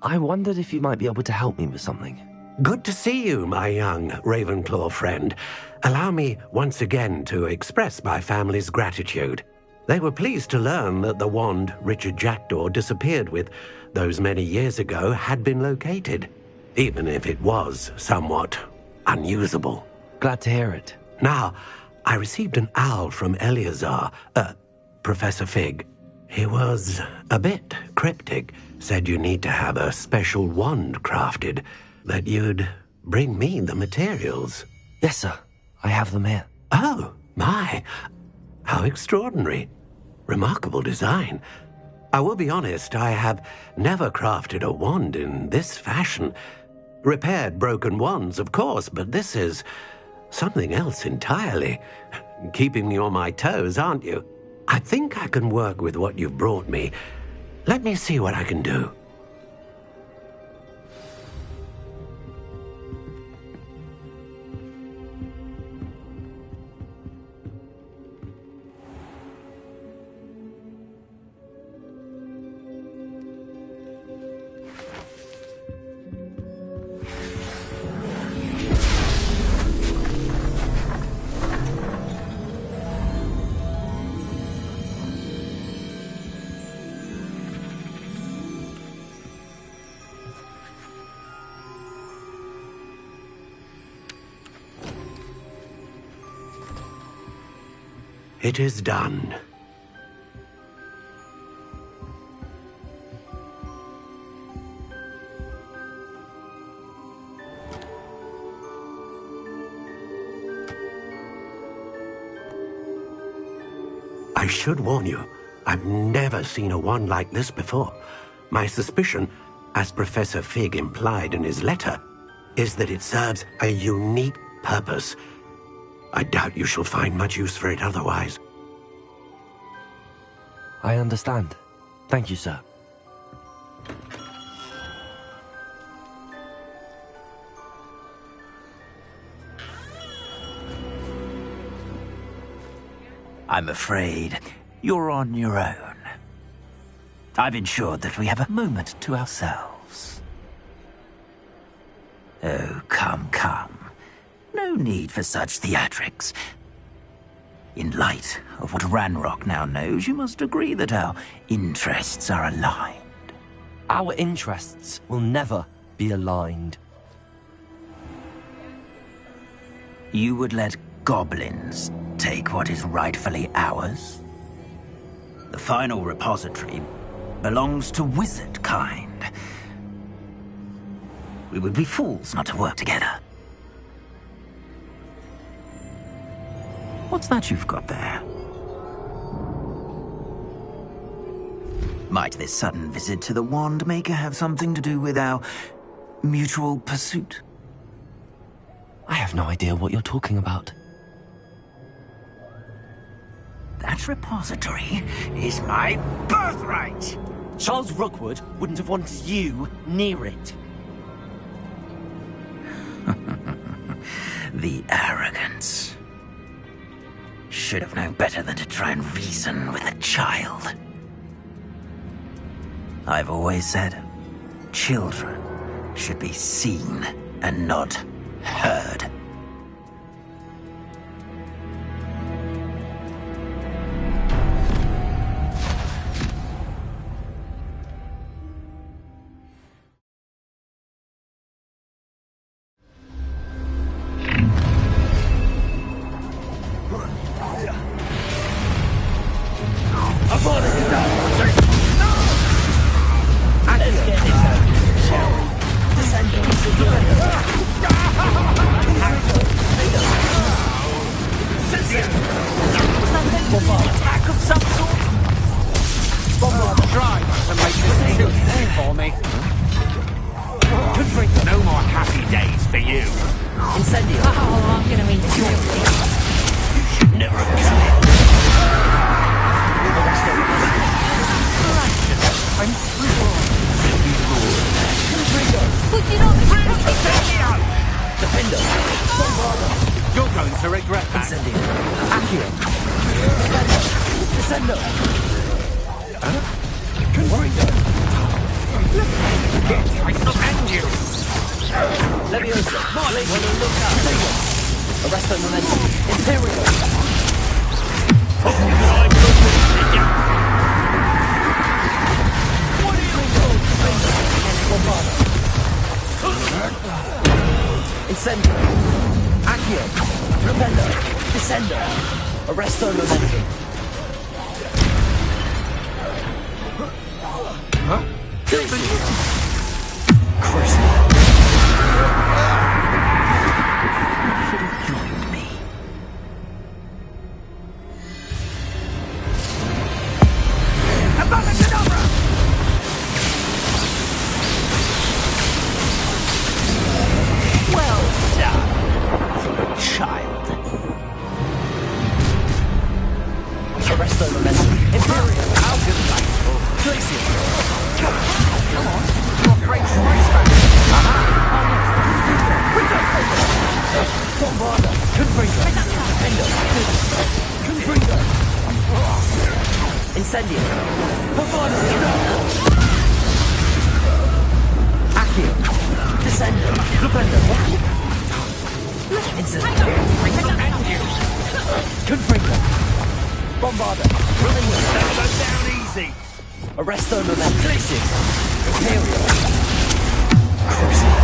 I wondered if you might be able to help me with something. Good to see you, my young Ravenclaw friend. Allow me once again to express my family's gratitude. They were pleased to learn that the wand Richard Jackdaw disappeared with those many years ago had been located, even if it was somewhat unusable. Glad to hear it. Now, I received an owl from Eleazar, Professor Fig. He was a bit cryptic, said you need to have a special wand crafted, that you'd bring me the materials. Yes, sir. I have them here. Oh, my. How extraordinary. Remarkable design. I will be honest, I have never crafted a wand in this fashion. Repaired broken wands, of course, but this is something else entirely. Keeping me on my toes, aren't you? I think I can work with what you've brought me. Let me see what I can do. It is done. I should warn you, I've never seen a wand like this before. My suspicion, as Professor Fig implied in his letter, is that it serves a unique purpose. I doubt you shall find much use for it otherwise. I understand. Thank you, sir. I'm afraid you're on your own. I've ensured that we have a moment to ourselves. Oh, come, come. No need for such theatrics. In light of what Ranrock now knows, you must agree that our interests are aligned. Our interests will never be aligned. You would let goblins take what is rightfully ours? The final repository belongs to wizard kind. We would be fools not to work together. What's that you've got there? Might this sudden visit to the Wand Maker have something to do with our mutual pursuit? I have no idea what you're talking about. That repository is my birthright! Charles Rookwood wouldn't have wanted you near it. The arrogance. Should have known better than to try and reason with a child. I've always said, children should be seen and not heard. Arresto momentum. Imperial. How good is that? Glacier. Come on. You're a great raceback. Bombarda. Confringo. Defender. Confringo. Incendio. Bombarda. Accio. Descendo. Flipendo. Incendio. Confringo. Bombarda. Rollingo. Go down easy. Arresto momentum. Glacier. Imperial. Cruising.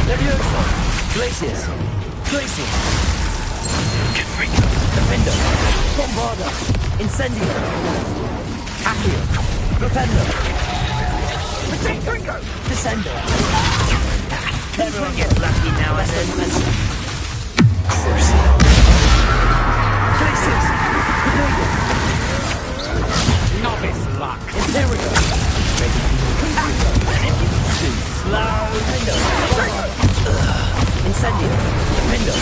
Levioso. Glaciers. Glaciers. Confringo. Defender. Bombarda. Incendio. Accio. Flipendo. Confringo. Descendo. Everyone gets lucky now, I said. Cruising. Glaciers. Confringo. Novice luck. Imperial. Slow. Incendio. Defender.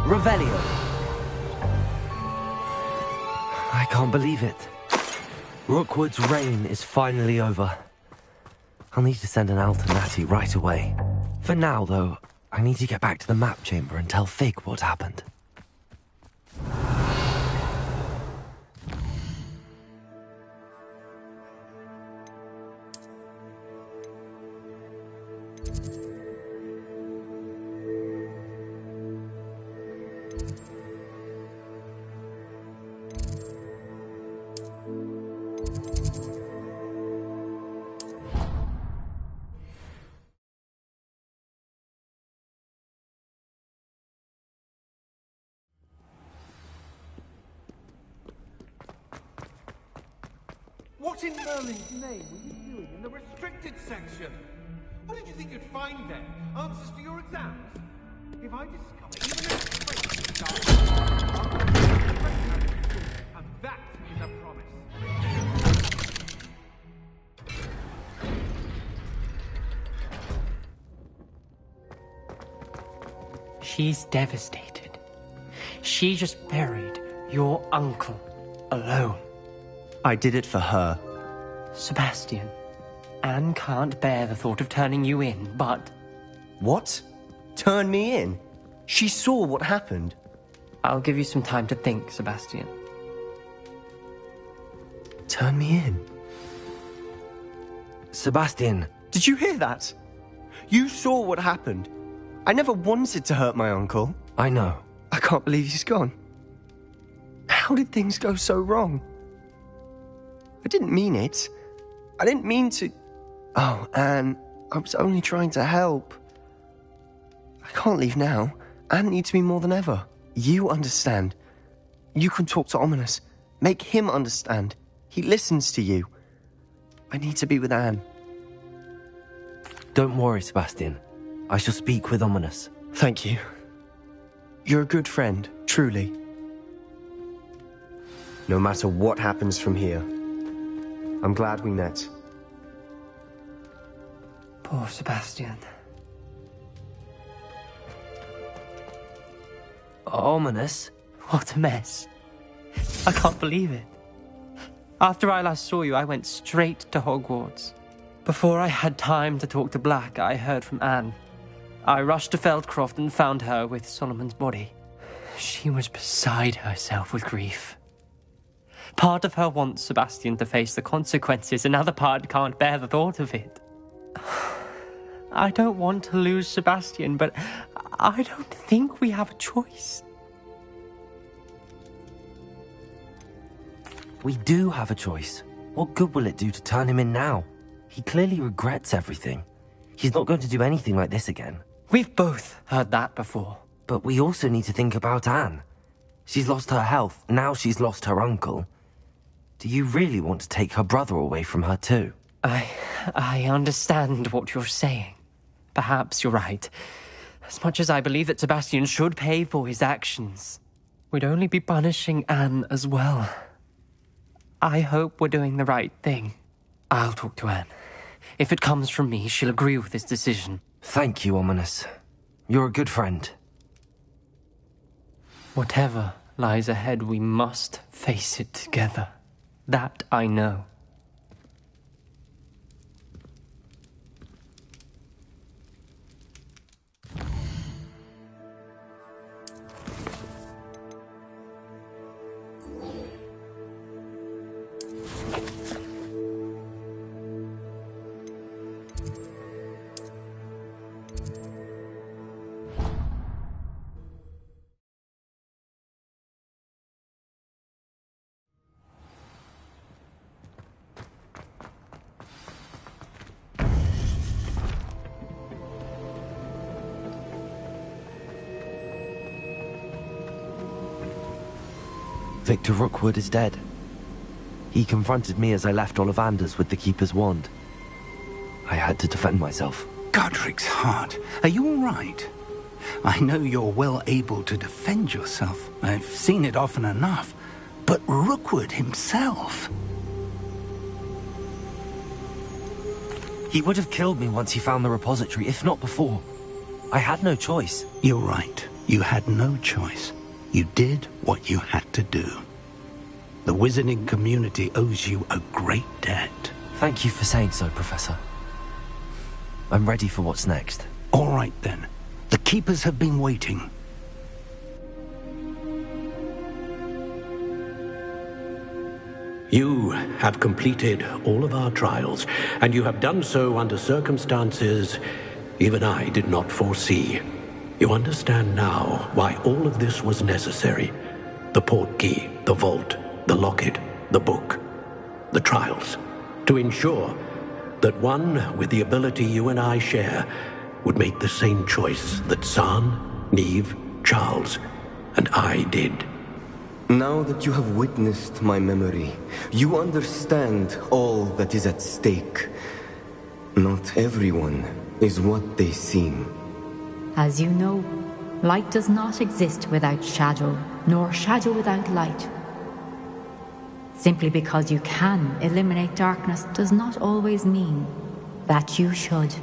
Revelio. I can't believe it. Rookwood's reign is finally over. I'll need to send an alternati right away. For now, though, I need to get back to the map chamber and tell Fig what happened. What in Merlin's name were you doing in the restricted section? What did you think you'd find there? Answers to your exams? If I discover even a trace of the dark, I'll put you in the recognize school, and that is a promise. She's devastated. She just buried your uncle alone. I did it for her. Sebastian, Anne can't bear the thought of turning you in, but... What? Turn me in? She saw what happened. I'll give you some time to think, Sebastian. Turn me in? Sebastian. Did you hear that? You saw what happened. I never wanted to hurt my uncle. I know. I can't believe he's gone. How did things go so wrong? I didn't mean it. I didn't mean to... Oh, Anne, I was only trying to help. I can't leave now. Anne needs me more than ever. You understand. You can talk to Ominous. Make him understand. He listens to you. I need to be with Anne. Don't worry, Sebastian. I shall speak with Ominous. Thank you. You're a good friend, truly. No matter what happens from here, I'm glad we met. Poor Sebastian. Ominous? What a mess. I can't believe it. After I last saw you, I went straight to Hogwarts. Before I had time to talk to Black, I heard from Anne. I rushed to Feldcroft and found her with Solomon's body. She was beside herself with grief. Part of her wants Sebastian to face the consequences, another part can't bear the thought of it. I don't want to lose Sebastian, but I don't think we have a choice. We do have a choice. What good will it do to turn him in now? He clearly regrets everything. He's not going to do anything like this again. We've both heard that before. But we also need to think about Anne. She's lost her health, now she's lost her uncle. Do you really want to take her brother away from her too? I understand what you're saying. Perhaps you're right. As much as I believe that Sebastian should pay for his actions, we'd only be punishing Anne as well. I hope we're doing the right thing. I'll talk to Anne. If it comes from me, she'll agree with this decision. Thank you, Ominous. You're a good friend. Whatever lies ahead, we must face it together. That I know. Victor Rookwood is dead. He confronted me as I left Ollivander's with the Keeper's wand. I had to defend myself. Godric's heart, are you all right? I know you're well able to defend yourself. I've seen it often enough. But Rookwood himself... He would have killed me once he found the repository, if not before. I had no choice. You're right. You had no choice. You did what you had to do. The wizarding community owes you a great debt. Thank you for saying so, Professor. I'm ready for what's next. All right, then. The Keepers have been waiting. You have completed all of our trials, and you have done so under circumstances even I did not foresee. You understand now why all of this was necessary. The portkey, the vault, the locket, the book, the trials. To ensure that one with the ability you and I share would make the same choice that San, Neve, Charles, and I did. Now that you have witnessed my memory, you understand all that is at stake. Not everyone is what they seem. As you know, light does not exist without shadow, nor shadow without light. Simply because you can eliminate darkness does not always mean that you should.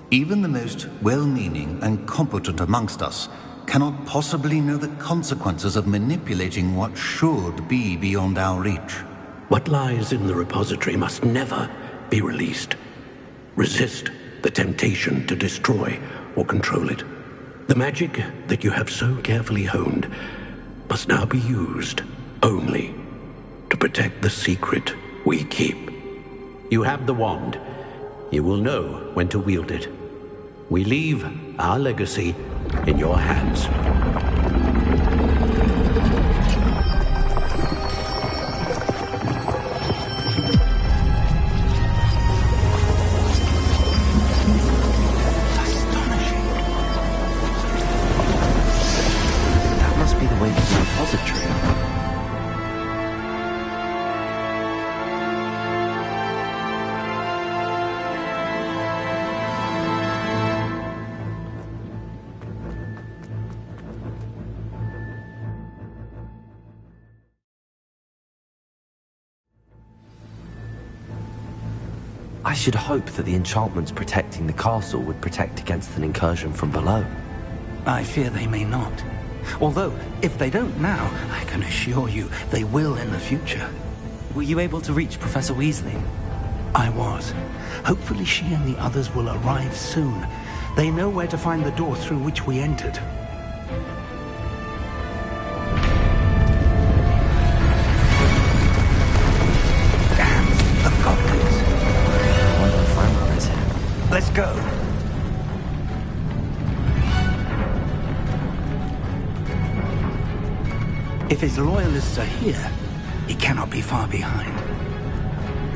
Even the most well-meaning and competent amongst us cannot possibly know the consequences of manipulating what should be beyond our reach. What lies in the repository must never be released. Resist the temptation to destroy or control it. The magic that you have so carefully honed must now be used only to protect the secret we keep. You have the wand. You will know when to wield it. We leave our legacy in your hands. That must be the way to the repository. I should hope that the enchantments protecting the castle would protect against an incursion from below. I fear they may not. Although, if they don't now, I can assure you they will in the future. Were you able to reach Professor Weasley? I was. Hopefully she and the others will arrive soon. They know where to find the door through which we entered. Let's go. If his loyalists are here, he cannot be far behind.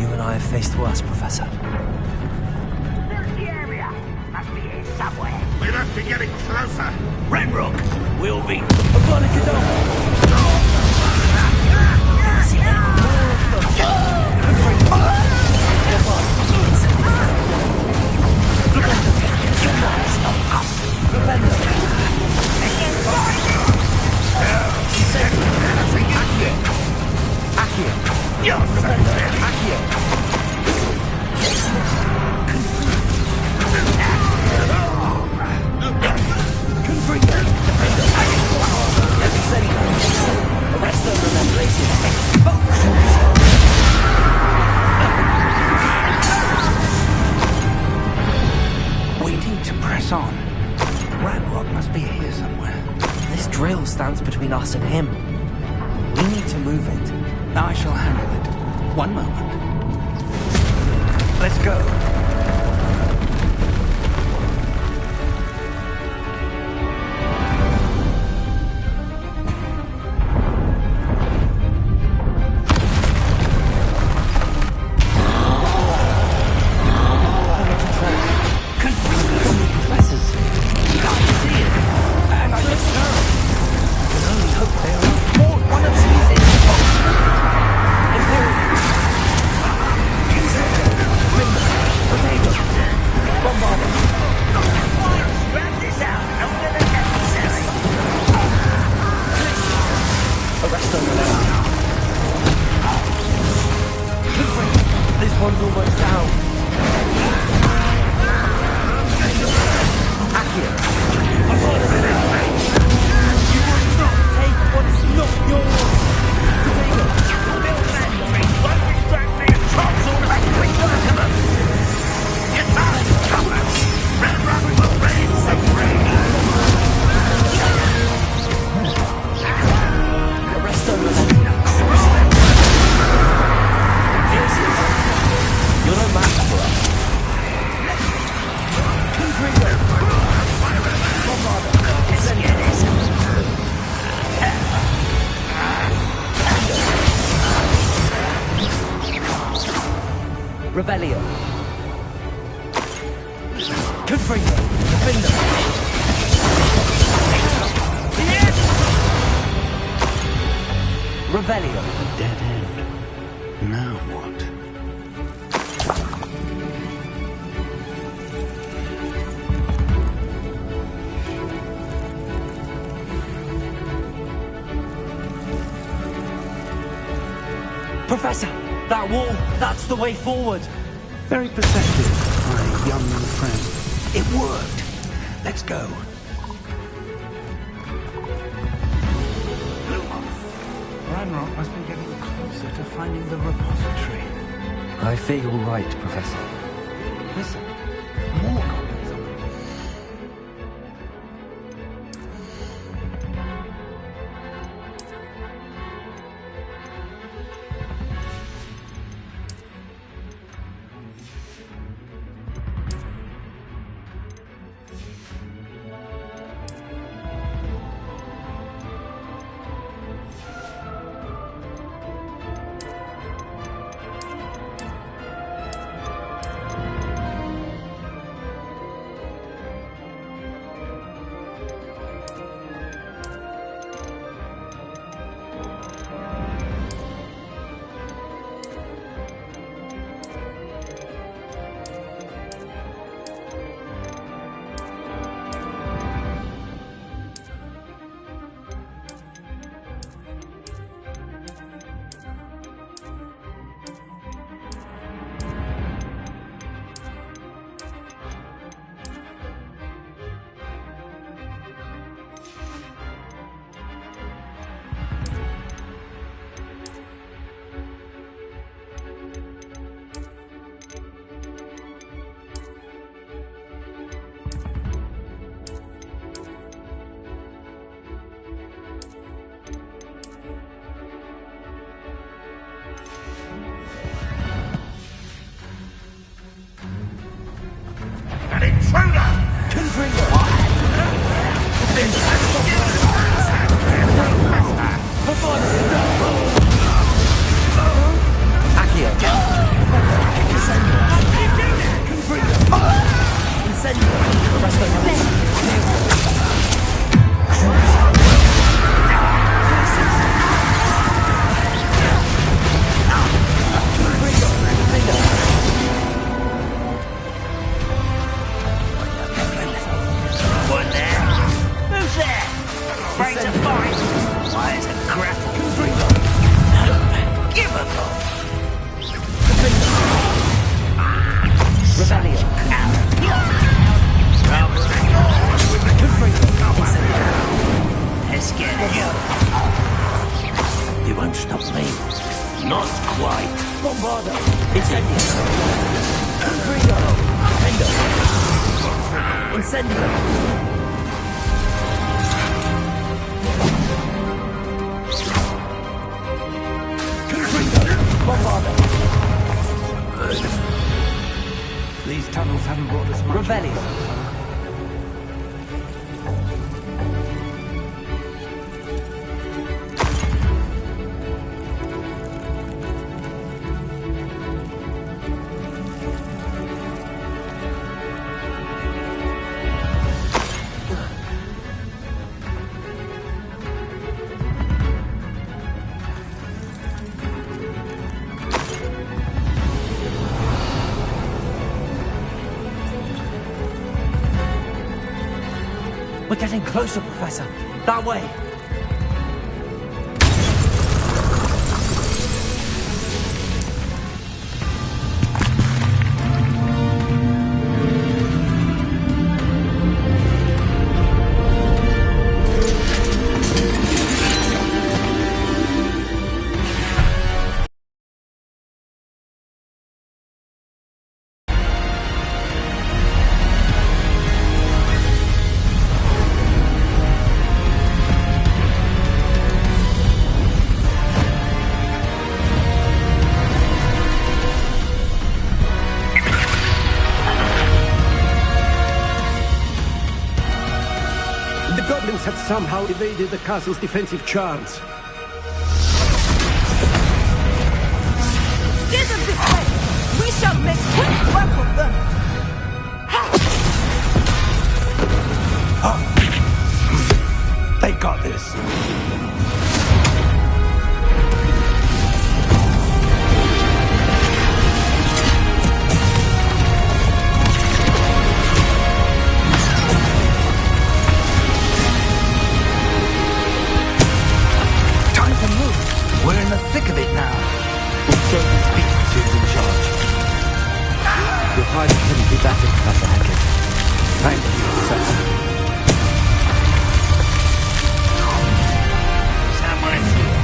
You and I have faced worse, Professor. Search the area. Must be here somewhere. We must be getting closer. Ranrock, we'll be... trial stands between us and him. We need to move it. I shall handle it. One moment. Let's go. Revelio. Confringo. Defender. Revelio. Dead end. Now what? Professor, that wall, that's the way forward. Very perceptive, my young friend. It worked. Let's go. Ranrock must be getting closer to finding the repository. I fear you're right, Professor. Listen, more goblins are... You won't stop me. Not quite. Bombardo. Incendio. Confringo. Defender. Incendio. haven't brought us much. Revelio. We're getting closer, Professor. That way. Have somehow evaded the castle's defensive charms. Steer them this way! We shall make quick work of them! They got this. We're in the thick of it now. We'll show these beasts who's in charge. Your timing couldn't be better, Professor Hedrick. Thank you, sir. Someone here.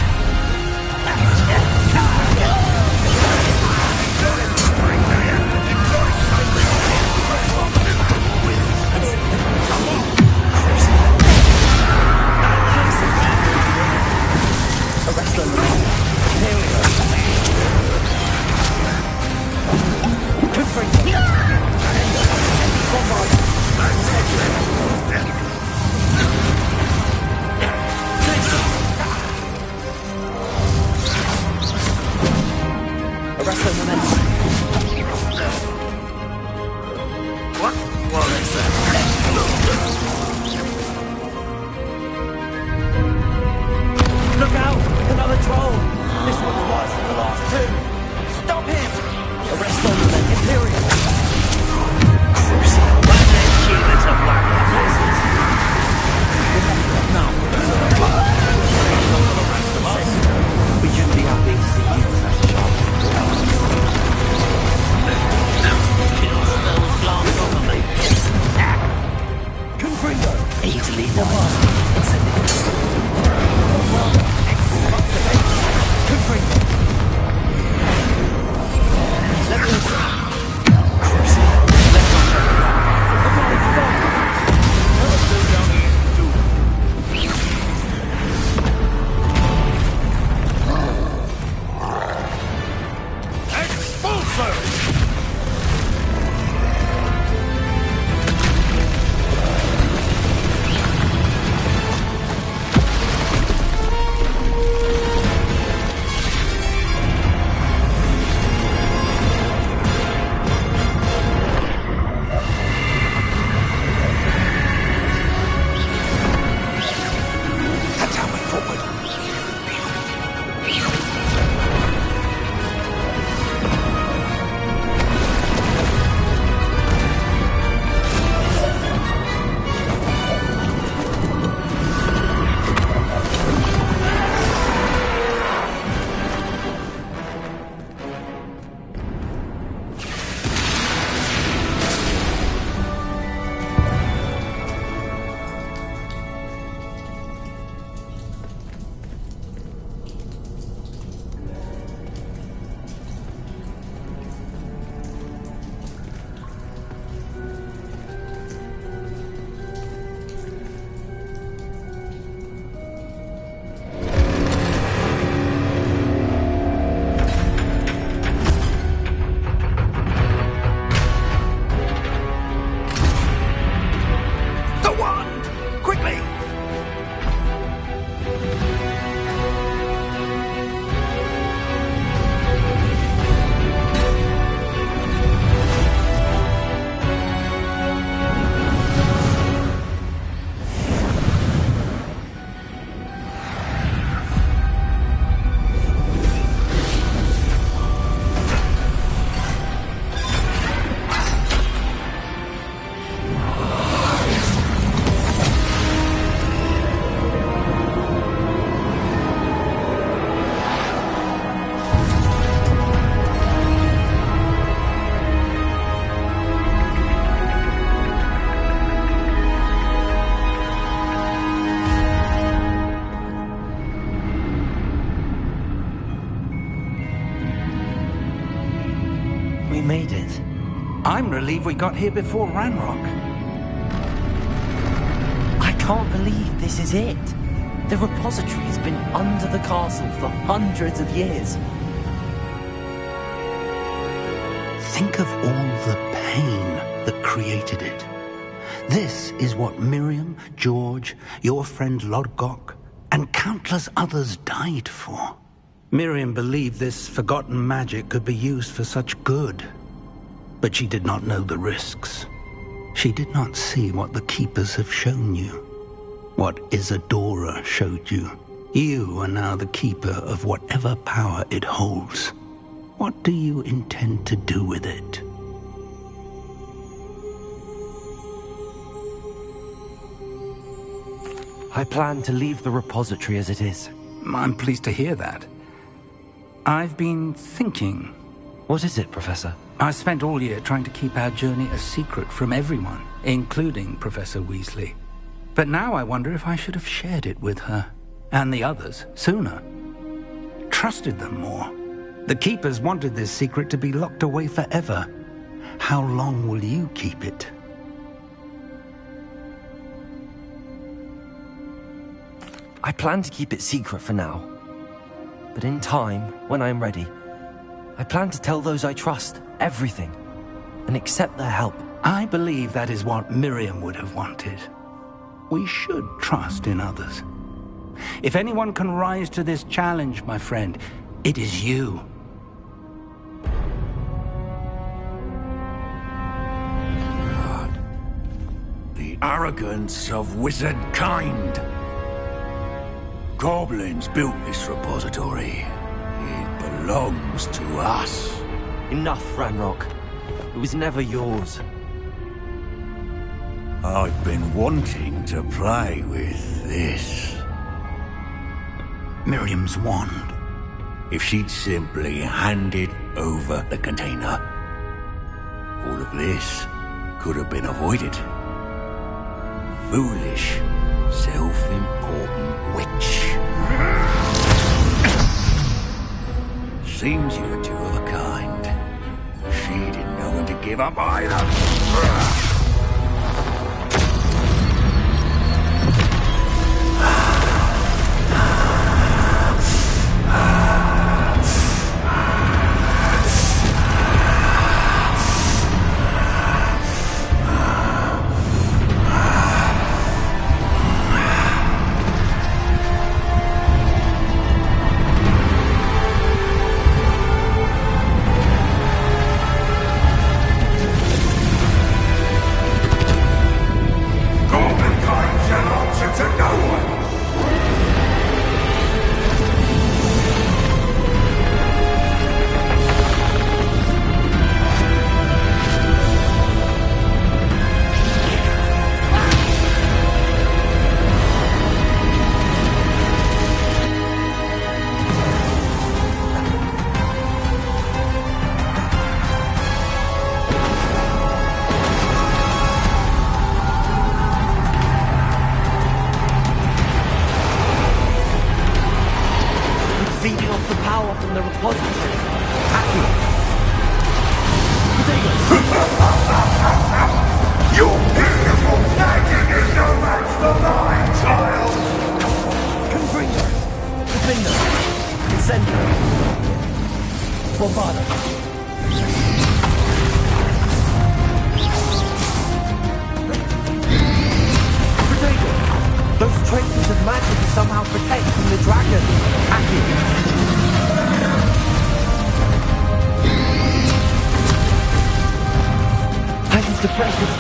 Let me made it. I'm relieved we got here before Ranrock. I can't believe this is it. The repository has been under the castle for hundreds of years. Think of all the pain that created it. This is what Miriam, George, your friend Lodgok, and countless others died for. Miriam believed this forgotten magic could be used for such good. But she did not know the risks. She did not see what the Keepers have shown you. What Isadora showed you. You are now the Keeper of whatever power it holds. What do you intend to do with it? I plan to leave the repository as it is. I'm pleased to hear that. I've been thinking. What is it, Professor? I spent all year trying to keep our journey a secret from everyone, including Professor Weasley. But now I wonder if I should have shared it with her, and the others, sooner. Trusted them more. The Keepers wanted this secret to be locked away forever. How long will you keep it? I plan to keep it secret for now. But in time, when I'm ready, I plan to tell those I trust everything and accept their help. I believe that is what Miriam would have wanted. We should trust in others. If anyone can rise to this challenge, my friend, it is you. The arrogance of wizard kind. Goblins built this repository. It belongs to us. Enough, Ranrock. It was never yours. I've been wanting to play with this. Miriam's wand. If she'd simply handed over the container, all of this could have been avoided. Foolish, self-important witch. Seems you're two of a kind. She didn't know when to give up either.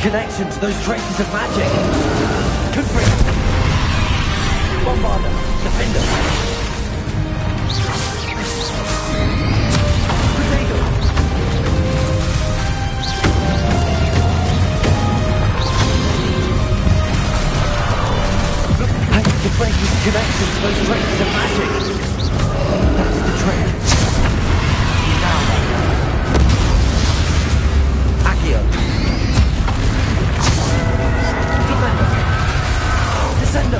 Connection to those traces of magic. Confringo. Bombarda. Defender. Potato. I need to break his connection to those traces of magic. That's the trick. Now. Accio. Descendo!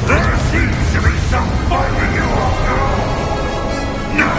There seems to be some fighting you off now! No!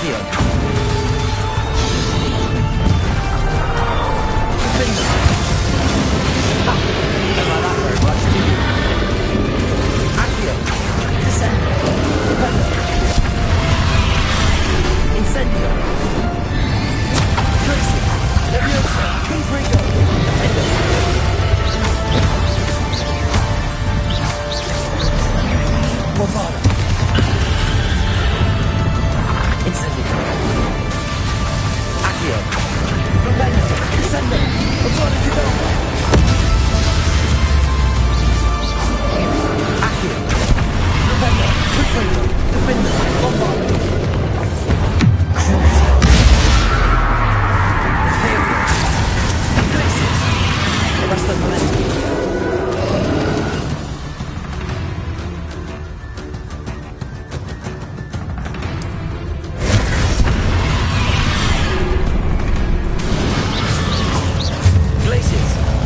Accio. Accio. Descendo. Defendo. Incendio. Tracy. Leviosa. Confrigo. Defendo. Bombarda. Incendio. Accio. Propendo. Descendo. Motore di bomba. Accio. Propendo. Confrigo. Defendo. Bombarda. Basta il momento. Glaciers.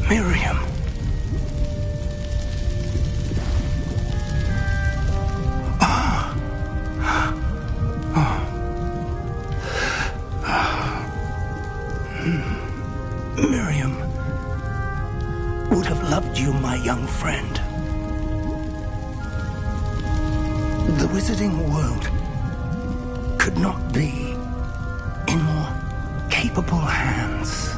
Miriam. Miriam would have loved you, my young friend. The wizarding world could not be in more capable hands.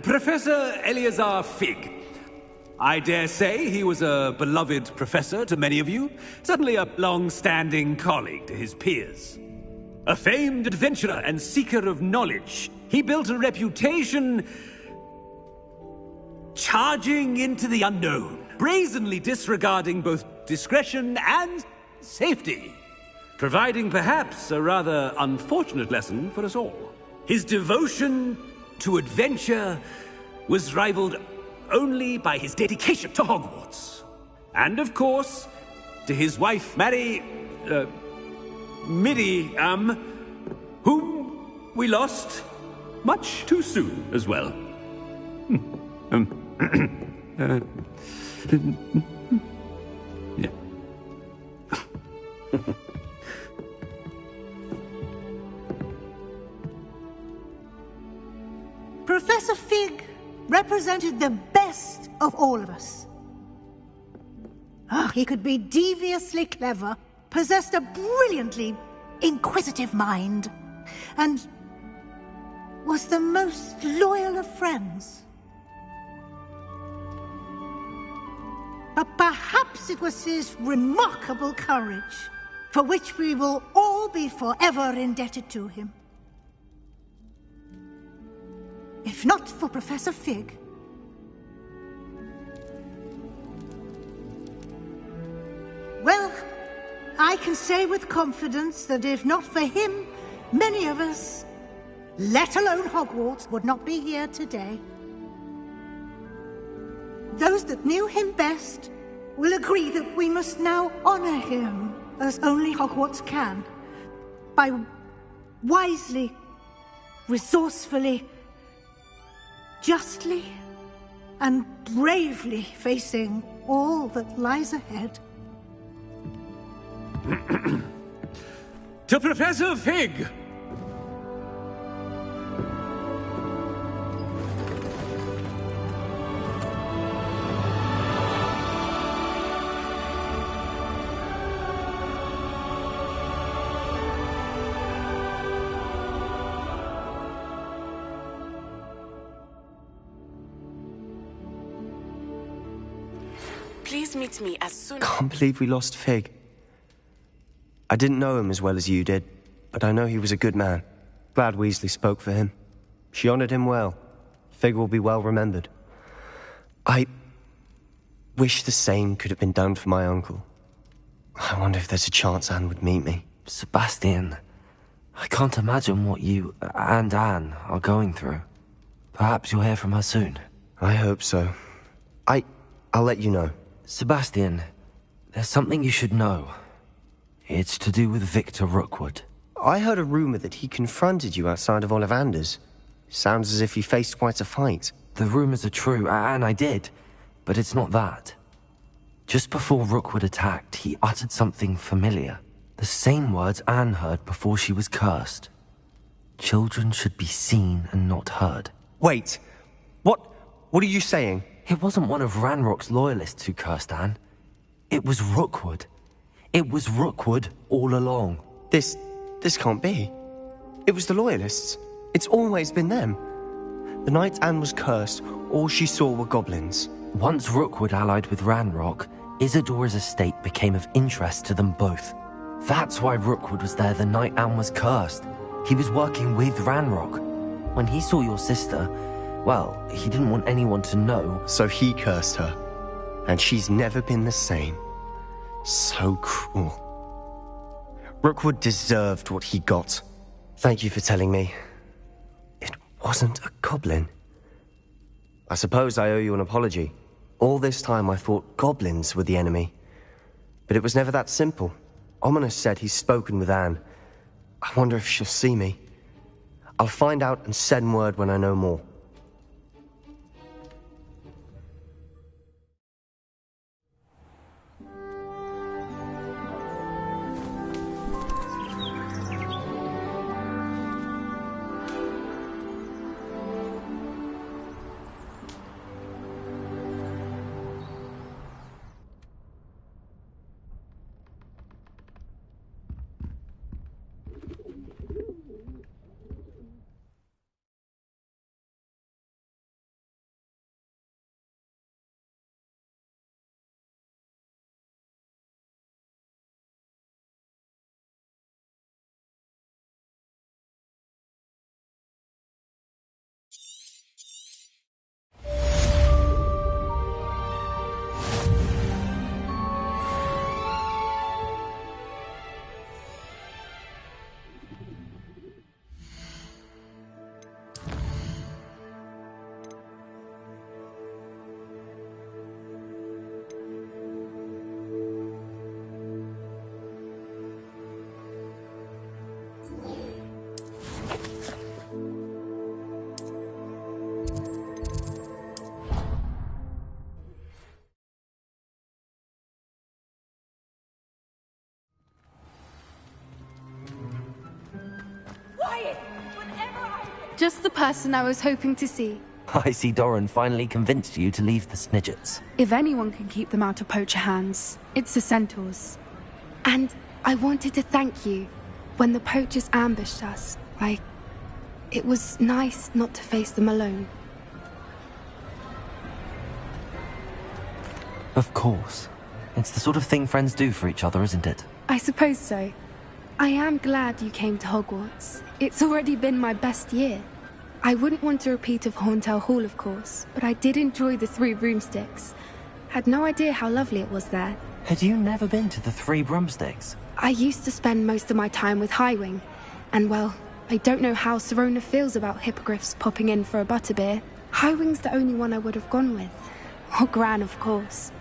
Professor Eleazar Fig. I dare say he was a beloved professor to many of you, certainly a long-standing colleague to his peers. A famed adventurer and seeker of knowledge, he built a reputation charging into the unknown, brazenly disregarding both discretion and safety, providing perhaps a rather unfortunate lesson for us all. His devotion to adventure was rivaled only by his dedication to Hogwarts. And of course, to his wife, Miriam, whom we lost much too soon as well. Yeah. Professor Fig represented the best of all of us. He could be deviously clever, possessed a brilliantly inquisitive mind, and was the most loyal of friends. But perhaps it was his remarkable courage, for which we will all be forever indebted to him. If not for Professor Fig, well, I can say with confidence that if not for him, many of us, let alone Hogwarts, would not be here today. Those that knew him best will agree that we must now honor him as only Hogwarts can, by wisely, resourcefully, justly and bravely facing all that lies ahead. To Professor Fig! Please meet me as soon. Can't believe we lost Fig. I didn't know him as well as you did, but I know he was a good man. Glad Weasley spoke for him. She honored him well. Fig will be well remembered. I wish the same could have been done for my uncle. I wonder if there's a chance Anne would meet me. Sebastian, I can't imagine what you and Anne are going through. Perhaps you'll hear from her soon. I hope so. I'll let you know. Sebastian, there's something you should know. It's to do with Victor Rookwood. I heard a rumor that he confronted you outside of Ollivander's. Sounds as if he faced quite a fight. The rumors are true, and I did, but it's not that. Just before Rookwood attacked, he uttered something familiar. The same words Anne heard before she was cursed. Children should be seen and not heard. Wait, what are you saying? It wasn't one of Ranrock's loyalists who cursed Anne. It was Rookwood. It was Rookwood all along. This can't be. It was the Loyalists. It's always been them. The night Anne was cursed, all she saw were goblins. Once Rookwood allied with Ranrock, Isadora's estate became of interest to them both. That's why Rookwood was there the night Anne was cursed. He was working with Ranrock. When he saw your sister, well, he didn't want anyone to know. So he cursed her. And she's never been the same. So cruel. Rookwood deserved what he got. Thank you for telling me. It wasn't a goblin. I suppose I owe you an apology. All this time I thought goblins were the enemy. But it was never that simple. Ominous said he's spoken with Anne. I wonder if she'll see me. I'll find out and send word when I know more. Just the person I was hoping to see. I see Doran finally convinced you to leave the Snidgets. If anyone can keep them out of poacher hands, it's the centaurs. And I wanted to thank you. When the poachers ambushed us, it was nice not to face them alone. Of course. It's the sort of thing friends do for each other, isn't it? I suppose so. I am glad you came to Hogwarts. It's already been my best year. I wouldn't want a repeat of Horntail Hall, of course, but I did enjoy the Three Broomsticks. Had no idea how lovely it was there. Had you never been to the Three Broomsticks? I used to spend most of my time with Highwing, and well, I don't know how Serona feels about hippogriffs popping in for a butterbeer. Highwing's the only one I would have gone with. Or Gran, of course.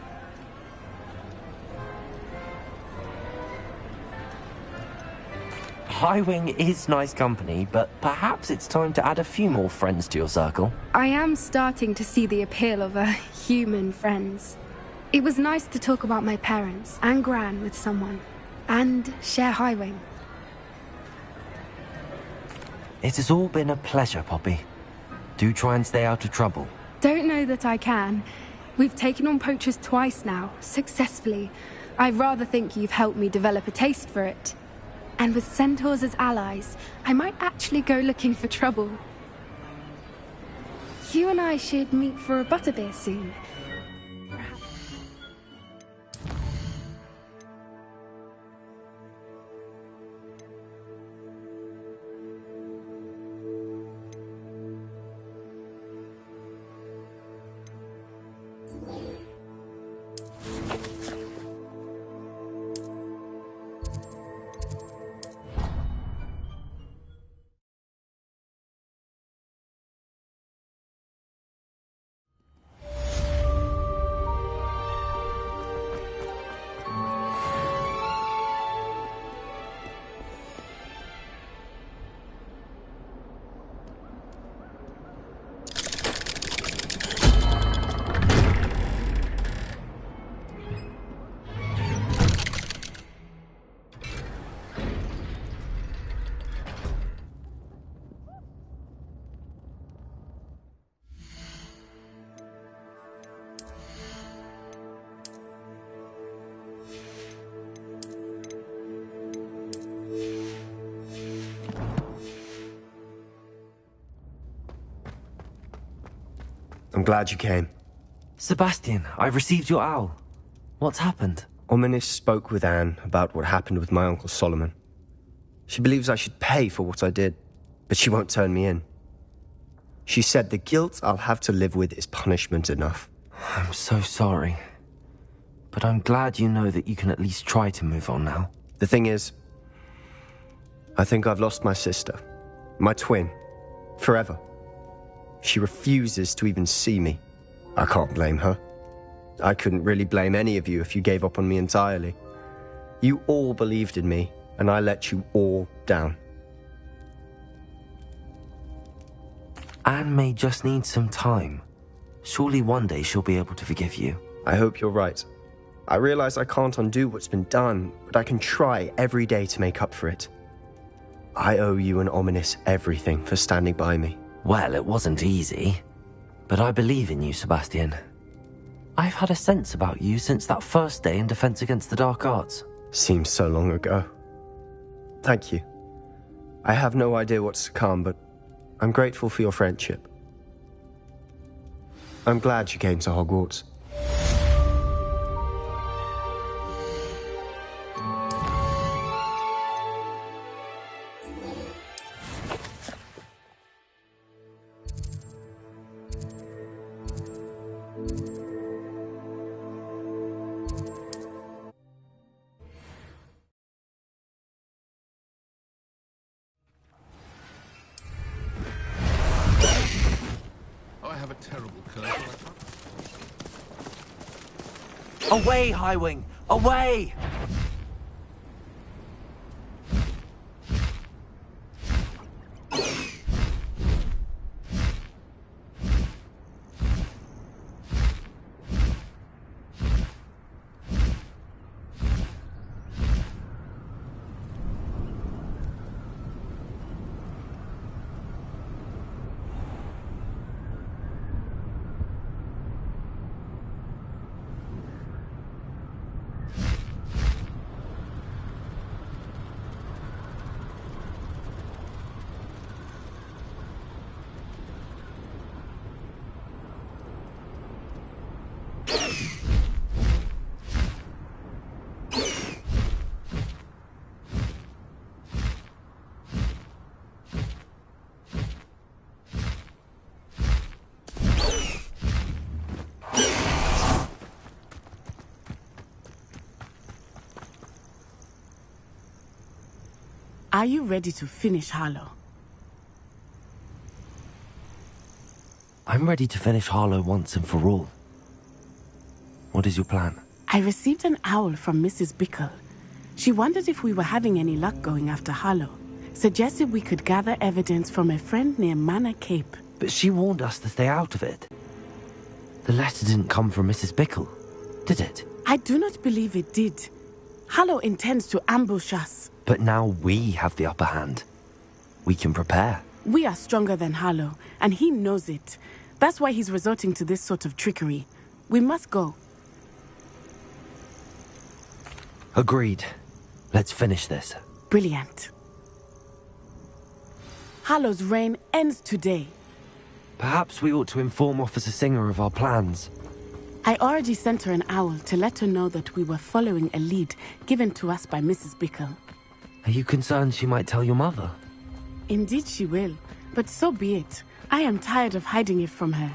Highwing is nice company, but perhaps it's time to add a few more friends to your circle. I am starting to see the appeal of human friends. It was nice to talk about my parents and Gran with someone, and share Highwing. It has all been a pleasure, Poppy. Do try and stay out of trouble. Don't know that I can. We've taken on poachers twice now, successfully. I rather think you've helped me develop a taste for it. And with centaurs as allies, I might actually go looking for trouble. You and I should meet for a butterbeer soon. I'm glad you came. Sebastian, I received your owl. What's happened? Ominis spoke with Anne about what happened with my Uncle Solomon. She believes I should pay for what I did, but she won't turn me in. She said the guilt I'll have to live with is punishment enough. I'm so sorry. But I'm glad you know that you can at least try to move on now. The thing is, I think I've lost my sister, my twin, forever. She refuses to even see me. I can't blame her. I couldn't really blame any of you if you gave up on me entirely. You all believed in me, and I let you all down. Anne may just need some time. Surely one day she'll be able to forgive you. I hope you're right. I realize I can't undo what's been done, but I can try every day to make up for it. I owe you and Ominis everything for standing by me. Well, it wasn't easy. But I believe in you, Sebastian. I've had a sense about you since that first day in Defense Against the Dark Arts. Seems so long ago. Thank you. I have no idea what's to come, but I'm grateful for your friendship. I'm glad you came to Hogwarts. Away, Highwing! Away! Are you ready to finish Harlow? I'm ready to finish Harlow once and for all. What is your plan? I received an owl from Mrs. Bickle. She wondered if we were having any luck going after Harlow. Suggested we could gather evidence from a friend near Manor Cape. But she warned us to stay out of it. The letter didn't come from Mrs. Bickle, did it? I do not believe it did. Harlow intends to ambush us. But now we have the upper hand. We can prepare. We are stronger than Harlow, and he knows it. That's why he's resorting to this sort of trickery. We must go. Agreed. Let's finish this. Brilliant. Harlow's reign ends today. Perhaps we ought to inform Officer Singer of our plans. I already sent her an owl to let her know that we were following a lead given to us by Mrs. Bickle. Are you concerned she might tell your mother? Indeed she will, but so be it. I am tired of hiding it from her.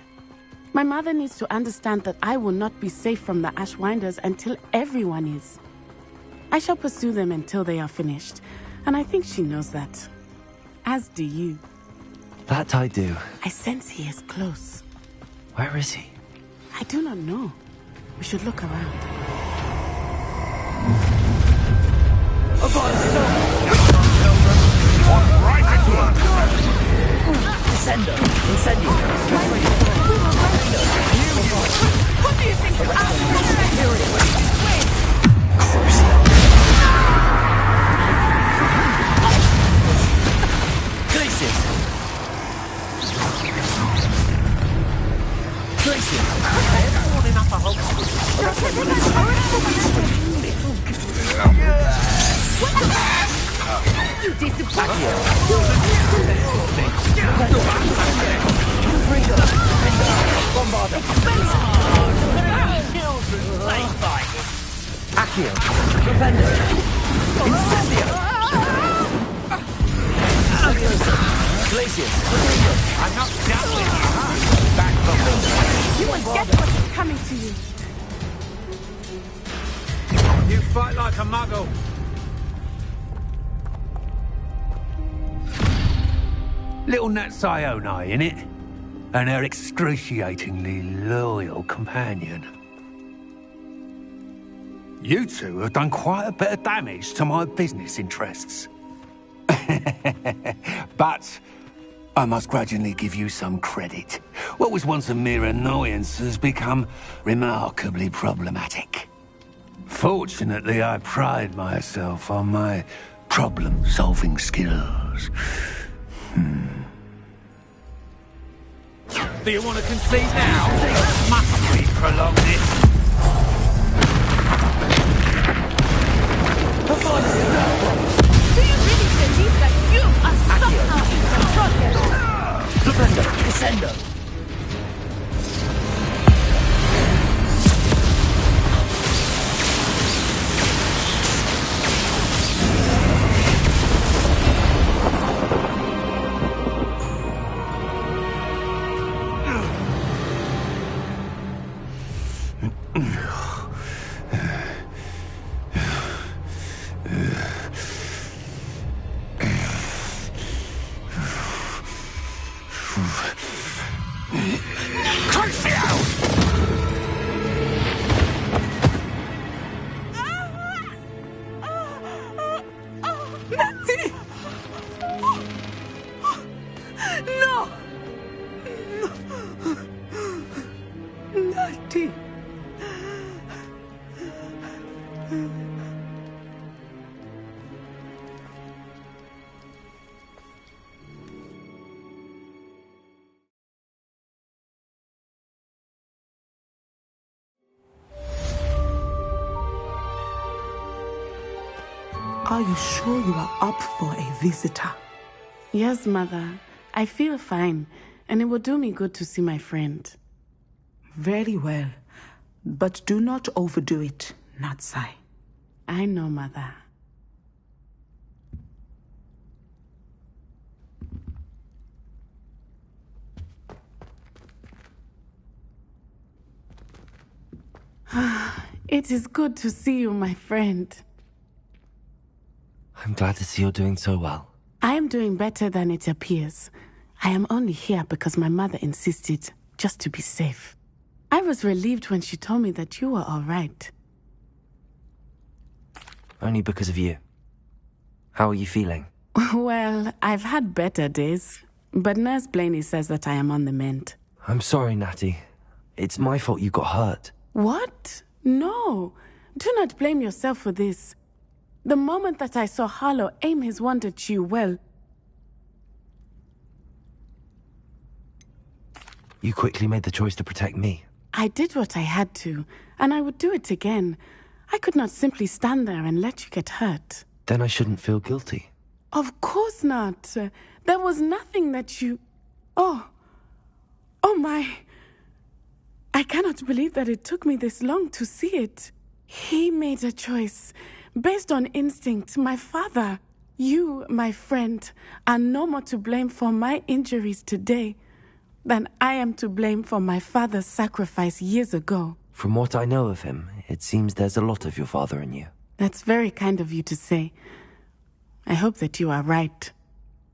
My mother needs to understand that I will not be safe from the Ashwinders until everyone is. I shall pursue them until they are finished, and I think she knows that. As do you. That I do. I sense he is close. Where is he? I do not know. We should look around. Descendo! Incendio! What do you think of You disappoint Accio! Defender! Incendio! Glacius! I'm not doubting you, huh? Back from the... You will get what is coming to you. You fight like a muggle. Little Nat Sione, innit? And her excruciatingly loyal companion. You two have done quite a bit of damage to my business interests. But I must grudgingly give you some credit. What was once a mere annoyance has become remarkably problematic. Fortunately, I pride myself on my problem-solving skills. Do you want to concede now? Must we prolong it? Do you really believe that you are somehow in control? Defender! Descendo! Are you sure you are up for a visitor? Yes, Mother. I feel fine, and it will do me good to see my friend. Very well. But do not overdo it, Natsai. I know, Mother. It is good to see you, my friend. I'm glad to see you're doing so well. I am doing better than it appears. I am only here because my mother insisted, just to be safe. I was relieved when she told me that you were all right. Only because of you. How are you feeling? Well, I've had better days, but Nurse Blaney says that I am on the mend. I'm sorry, Natty. It's my fault you got hurt. What? No. Do not blame yourself for this. The moment that I saw Harlow aim his wand at you, well... You quickly made the choice to protect me. I did what I had to, and I would do it again. I could not simply stand there and let you get hurt. Then I shouldn't feel guilty. Of course not. There was nothing that you... Oh my... I cannot believe that it took me this long to see it. He made a choice. Based on instinct, my father, you, my friend, are no more to blame for my injuries today than I am to blame for my father's sacrifice years ago. From what I know of him, it seems there's a lot of your father in you. That's very kind of you to say. I hope that you are right.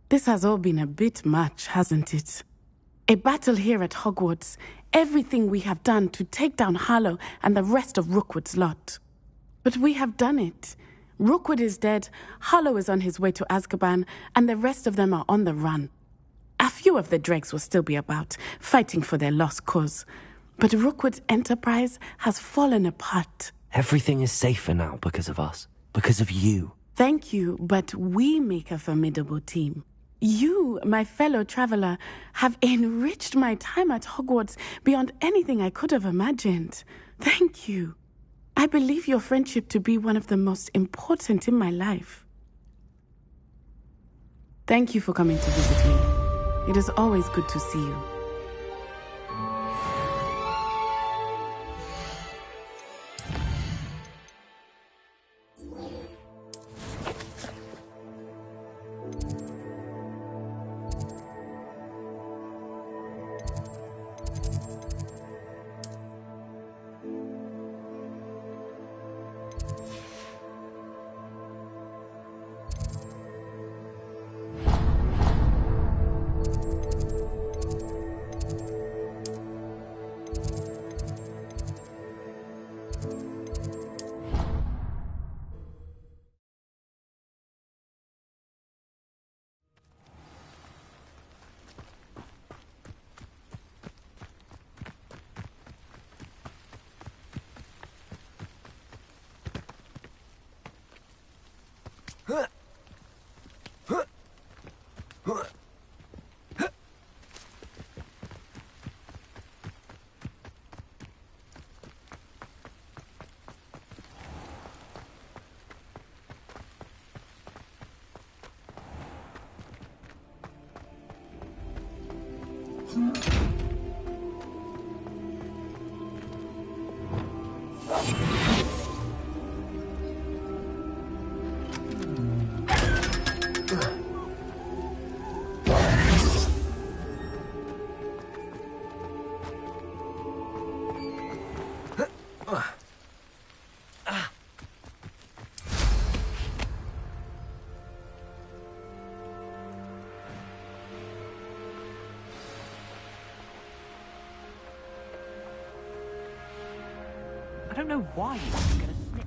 This has all been a bit much, hasn't it? A battle here at Hogwarts, everything we have done to take down Harlow and the rest of Rookwood's lot. But we have done it. Rookwood is dead, Harlow is on his way to Azkaban, and the rest of them are on the run. A few of the dregs will still be about, fighting for their lost cause. But Rookwood's enterprise has fallen apart. Everything is safer now because of us. Because of you. Thank you, but we make a formidable team. You, my fellow traveler, have enriched my time at Hogwarts beyond anything I could have imagined. Thank you. I believe your friendship to be one of the most important in my life. Thank you for coming to visit me. It is always good to see you. I don't know why you were going to snitch.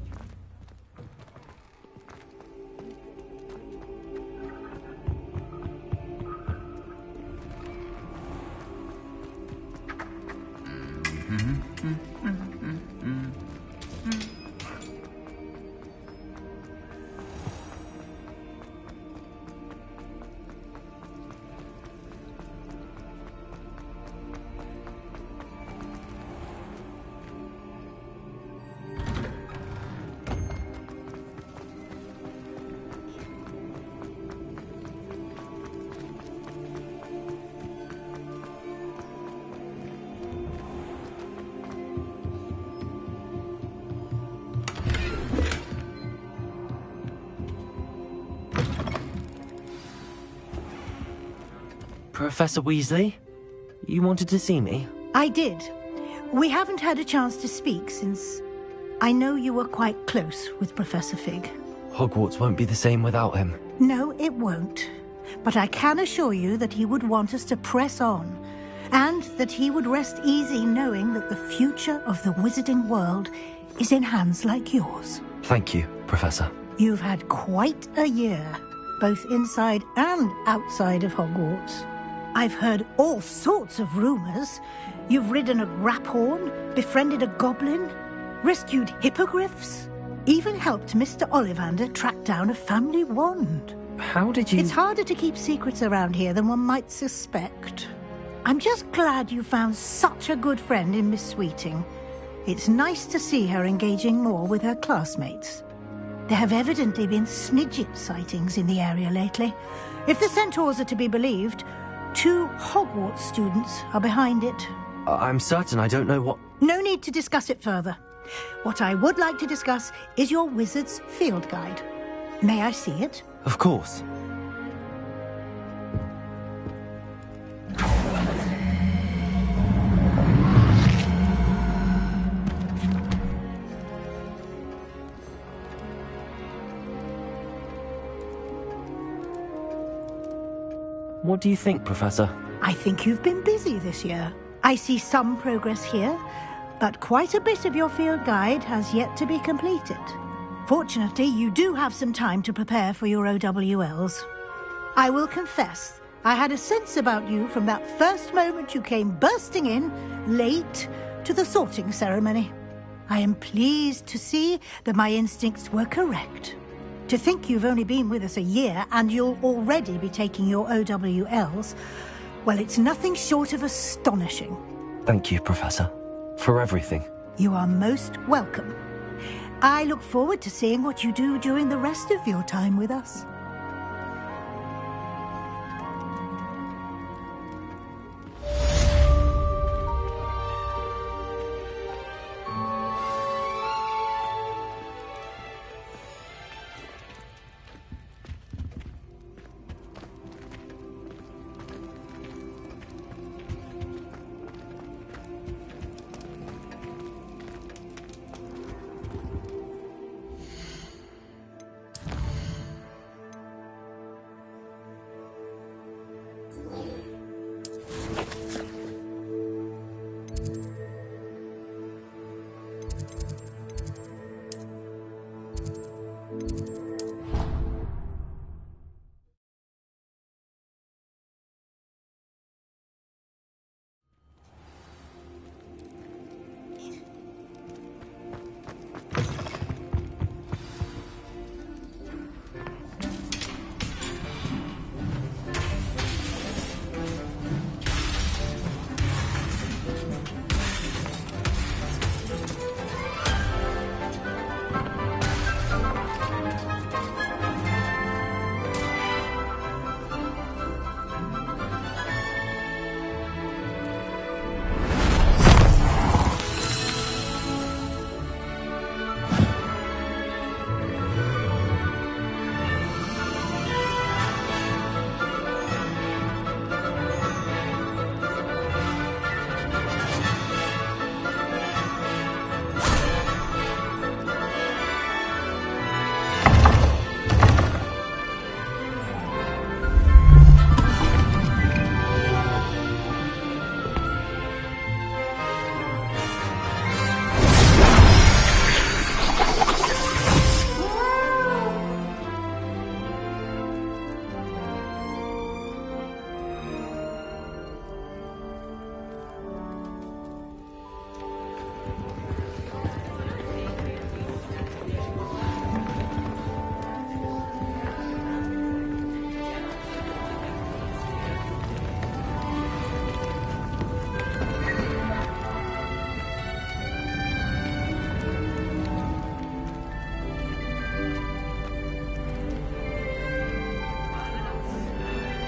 Professor Weasley? You wanted to see me? I did. We haven't had a chance to speak since I know you were quite close with Professor Fig. Hogwarts won't be the same without him. No, it won't. But I can assure you that he would want us to press on, and that he would rest easy knowing that the future of the wizarding world is in hands like yours. Thank you, Professor. You've had quite a year, both inside and outside of Hogwarts. I've heard all sorts of rumors. You've ridden a graphorn, befriended a goblin, rescued hippogriffs, even helped Mr. Ollivander track down a family wand. How did you... It's harder to keep secrets around here than one might suspect. I'm just glad you found such a good friend in Miss Sweeting. It's nice to see her engaging more with her classmates. There have evidently been Snidget sightings in the area lately. If the centaurs are to be believed, 2 Hogwarts students are behind it. I'm certain I don't know what... No need to discuss it further. What I would like to discuss is your wizard's field guide. May I see it? Of course. What do you think, Professor? I think you've been busy this year. I see some progress here, but quite a bit of your field guide has yet to be completed. Fortunately, you do have some time to prepare for your OWLs. I will confess, I had a sense about you from that first moment you came bursting in, late, to the sorting ceremony. I am pleased to see that my instincts were correct. To think you've only been with us a year and you'll already be taking your OWLs, well, it's nothing short of astonishing. Thank you, Professor, for everything. You are most welcome. I look forward to seeing what you do during the rest of your time with us.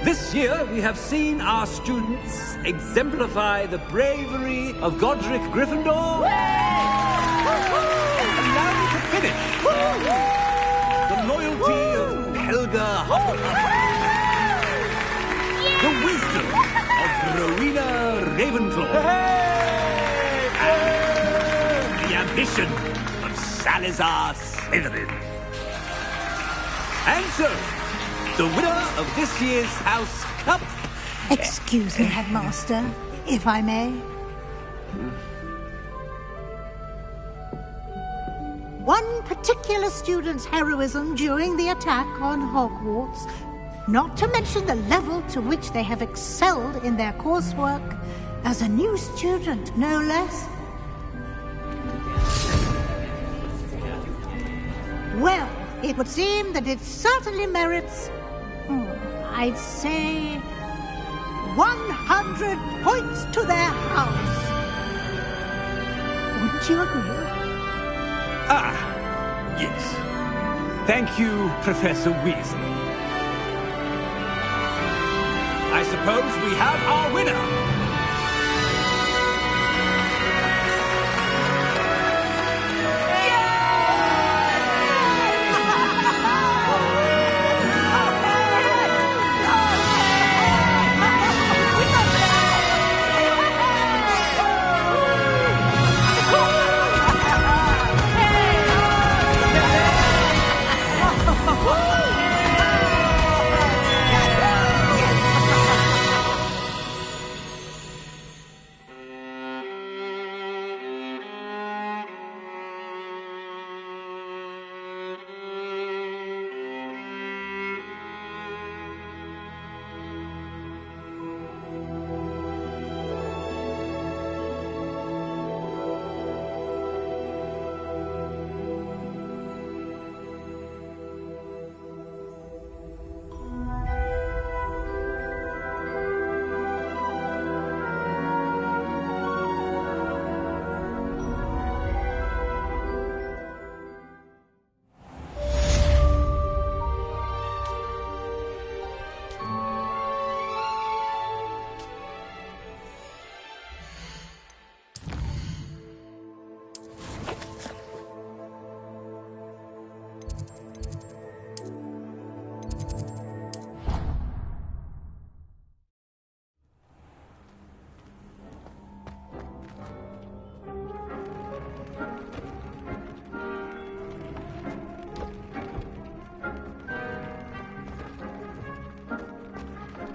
This year, we have seen our students exemplify the bravery of Godric Gryffindor. Allow me to finish. The loyalty of Helga Hufflepuff. The wisdom of Rowena Ravenclaw. And the ambition of Salazar Slytherin. And so, the winner of this year's House Cup... Excuse me, Headmaster, if I may. One particular student's heroism during the attack on Hogwarts, not to mention the level to which they have excelled in their coursework, as a new student, no less. Well, it would seem that it certainly merits, I'd say, 100 points to their house. Wouldn't you agree? Ah, yes. Thank you, Professor Weasley. I suppose we have our winner.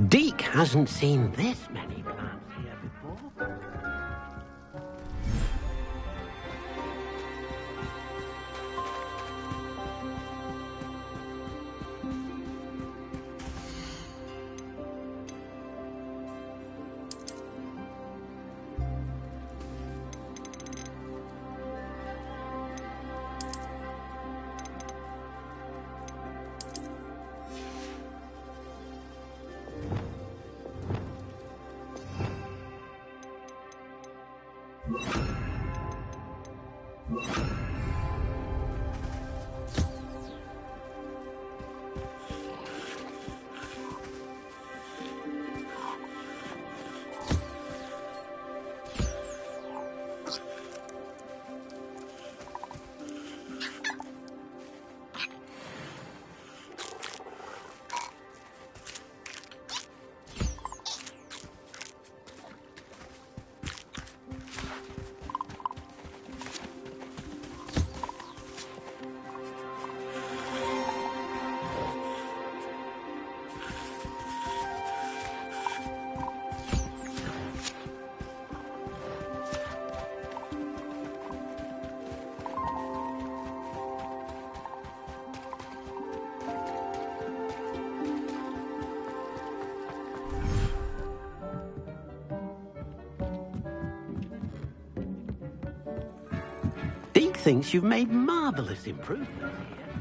Deke hasn't seen this many plants here before. Deke thinks you've made marvellous improvements here.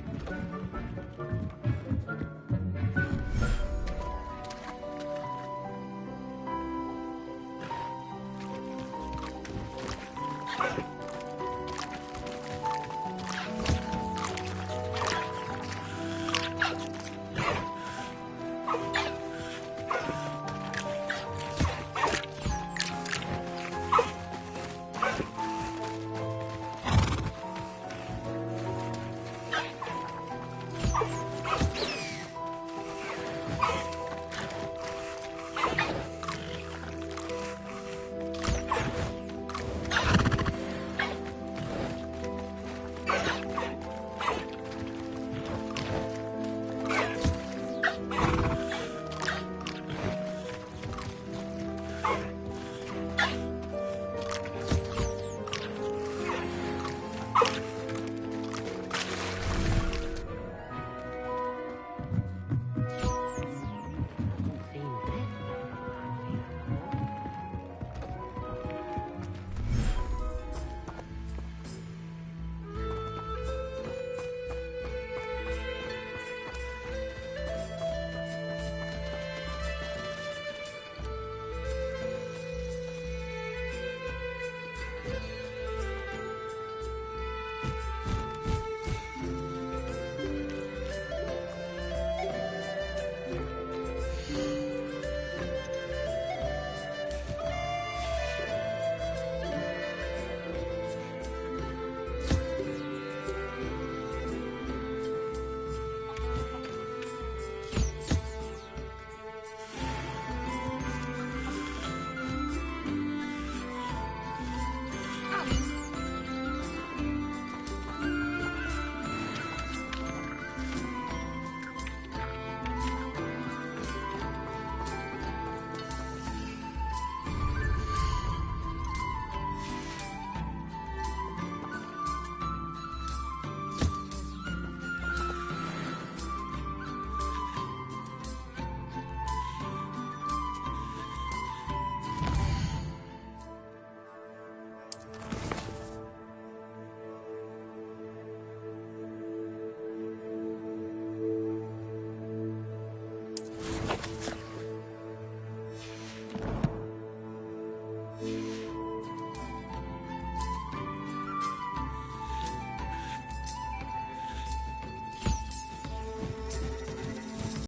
Stop it!